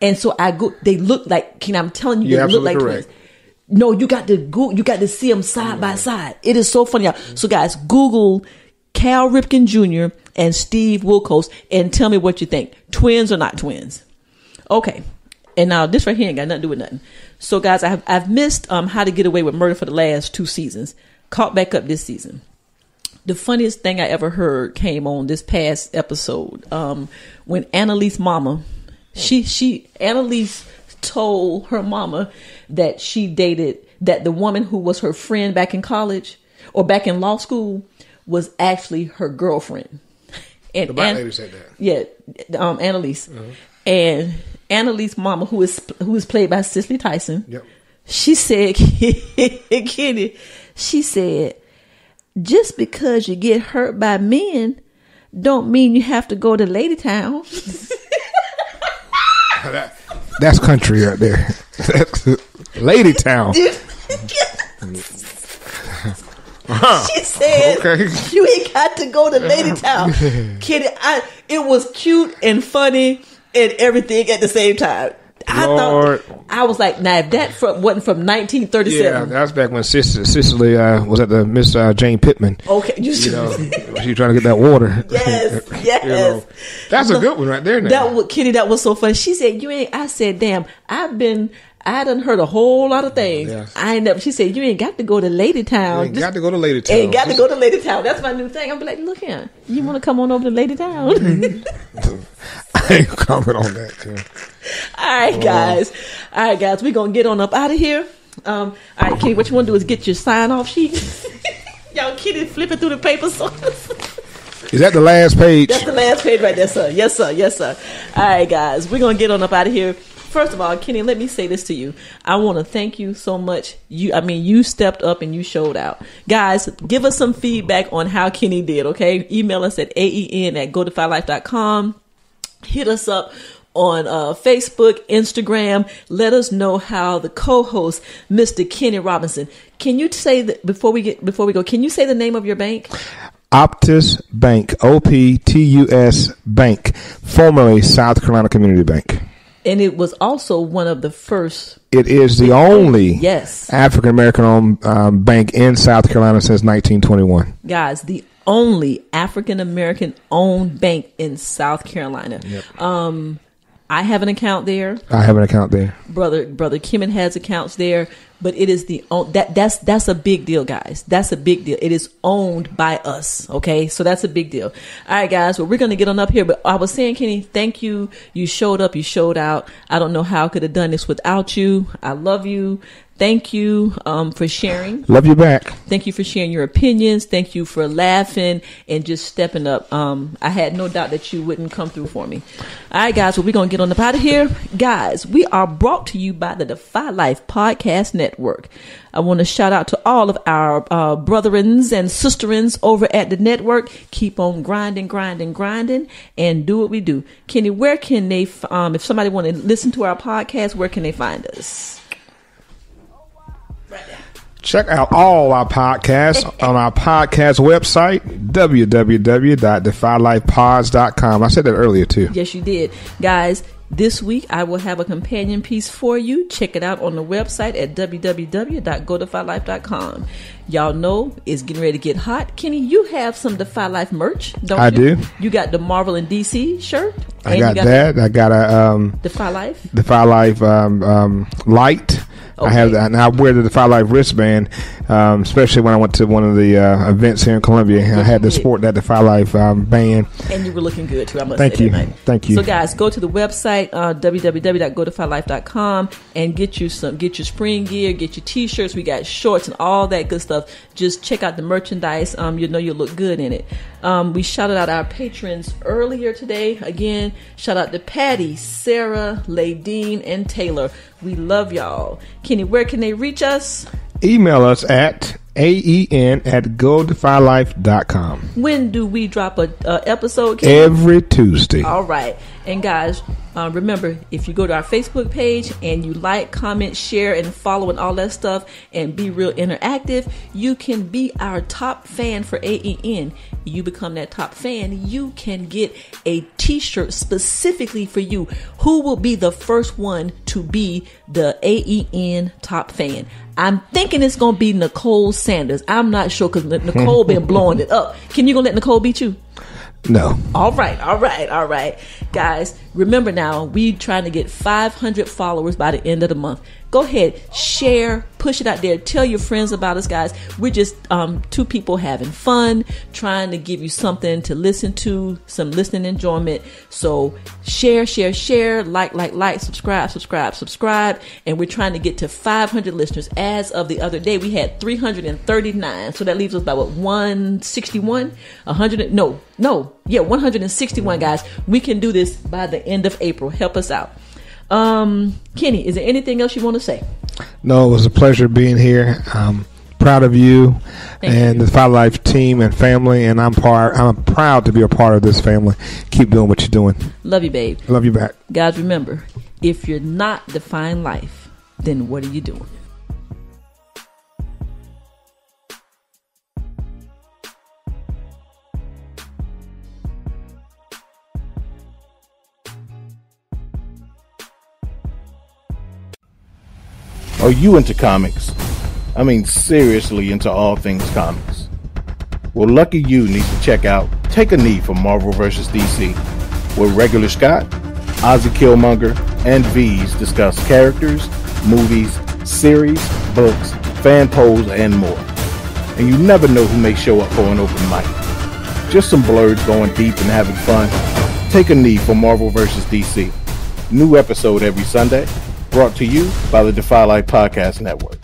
And so they look like, Kenny, I'm telling you, they look like correct. twins. No, you got to see them side by side. It is so funny, y'all. So guys, Google Cal Ripken Jr. and Steve Wilkos and tell me what you think. Twins or not twins? Okay. And now this right here ain't got nothing to do with nothing. So guys, I've missed How to Get Away with Murder for the last 2 seasons. Caught back up this season. The funniest thing I ever heard came on this past episode. When Annalise's mama, Annalise told her mama that she dated, that the woman who was her friend back in college or back in law school was actually her girlfriend. And the black lady said that. Yeah, Annalise. Uh-huh. And Annalise's mama, who is played by Cicely Tyson. Yep. She said, Kenny, she said, just because you get hurt by men don't mean you have to go to Ladytown. That's country right there. Ladytown. She said, you ain't got to go to Ladytown. Kitty, it was cute and funny and everything at the same time. I was like, now if that wasn't from 1937. Yeah, that was back when Cicely was at the Miss Jane Pittman. Okay. She was trying to get that water. Yes. That's a good one right there now. Kitty, that was so funny. She said, I said, damn, I done heard a whole lot of things. Yes. I ain't never. She said, you ain't got to go to Ladytown. You ain't got to go to Ladytown. Ain't got to go to Ladytown. That's my new thing. I'm like, look here. You want to come on over to Ladytown? I ain't comment on that, too. All right, guys. We're going to get on up out of here. All right, Kitty, what you want to do is get your sign-off sheet. Y'all, Kitty flipping through the papers. Is that the last page? That's the last page right there, sir. Yes, sir. All right, guys. We're going to get on up out of here. First of all, Kenny, let me say this to you. I want to thank you so much. You stepped up and you showed out. Guys, give us some feedback on how Kenny did, okay? Email us at aen@godefylife.com. Hit us up on Facebook, Instagram. Let us know how the co-host, Mr. Kenny Robinson. Can you say that before we go? Can you say the name of your bank? Optus Bank, OPTUS Bank, formerly South Carolina Community Bank. And it was also one of the first. It is the only yes African American owned bank in South Carolina since 1921. Guys, the only African American owned bank in South Carolina. Yep. I have an account there. I have an account there. Brother Kimmon has accounts there. But it is that's a big deal, guys. That's a big deal. It is owned by us. Okay, so that's a big deal. All right, guys. Well, we're gonna get on up here. But I was saying, Kenny, thank you. You showed up. You showed out. I don't know how I could have done this without you. I love you. Thank you for sharing. Love you back. Thank you for sharing your opinions. Thank you for laughing and just stepping up. I had no doubt that you wouldn't come through for me. All right, guys. Well, we're going to get on up out of here. Guys, we are brought to you by the Defy Life Podcast Network. I want to shout out to all of our brotherins and sisterins over at the network. Keep on grinding, and do what we do. Kenny, where can they, if somebody want to listen to our podcast, where can they find us? Check out all our podcasts on our podcast website, www.defylifepods.com. I said that earlier, too. Yes, you did. Guys, this week I will have a companion piece for you. Check it out on the website at www.godefylife.com. Y'all know it's getting ready to get hot. Kenny, you have some Defy Life merch, don't you? I do. You got the Marvel and DC shirt. I got that. I got a Defy Life light. Okay. I have that, and I wear the Defy Life wristband, especially when I went to one of the events here in Columbia. I had to sport that Defy Life band. And you were looking good too. I must Thank say you. that, Mike. Thank you. So guys, go to the website www.godefylife.com and get your spring gear, get your t-shirts. We got shorts and all that good stuff. Just check out the merchandise. You know you'll look good in it. We shouted out our patrons earlier today. Again, shout out to Patty, Sarah, Ladine, and Taylor. We love y'all. Kenny, where can they reach us? Email us at aen@godefylife.com. When do we drop a episode, Kenny? Every Tuesday. All right. And guys, remember, if you go to our Facebook page and you like, comment, share, and follow and all that stuff and be real interactive, you can be our top fan for AEN. You become that top fan, you can get a t-shirt specifically for you. Who will be the first one to be the AEN top fan? I'm thinking it's going to be Nicole Sanders. I'm not sure because Nicole been blowing it up. Can you go let Nicole beat you? No. All right. Guys, remember now, we trying to get 500 followers by the end of the month. Go ahead, share, push it out there. Tell your friends about us, guys. We're just two people having fun, trying to give you something to listen to, some listening enjoyment. So share, like, subscribe. And we're trying to get to 500 listeners. As of the other day, we had 339. So that leaves us about 161? 161, guys. We can do this by the end of April. Help us out. Kenny, is there anything else you want to say? No, it was a pleasure being here. Proud of you and the Defy Life team and family, and I'm proud to be a part of this family. Keep doing what you're doing. Love you, babe. Love you back. Guys, remember, if you're not defying life, then what are you doing? Are you into comics? I mean, seriously into all things comics? Well, lucky you need to check out Take a Knee for Marvel vs. DC, where Regular Scott, Ozzy Killmonger, and V's discuss characters, movies, series, books, fan polls, and more. And you never know who may show up for an open mic. Just some blurs going deep and having fun. Take a Knee for Marvel vs. DC. New episode every Sunday. Brought to you by the Defy Life Podcast Network.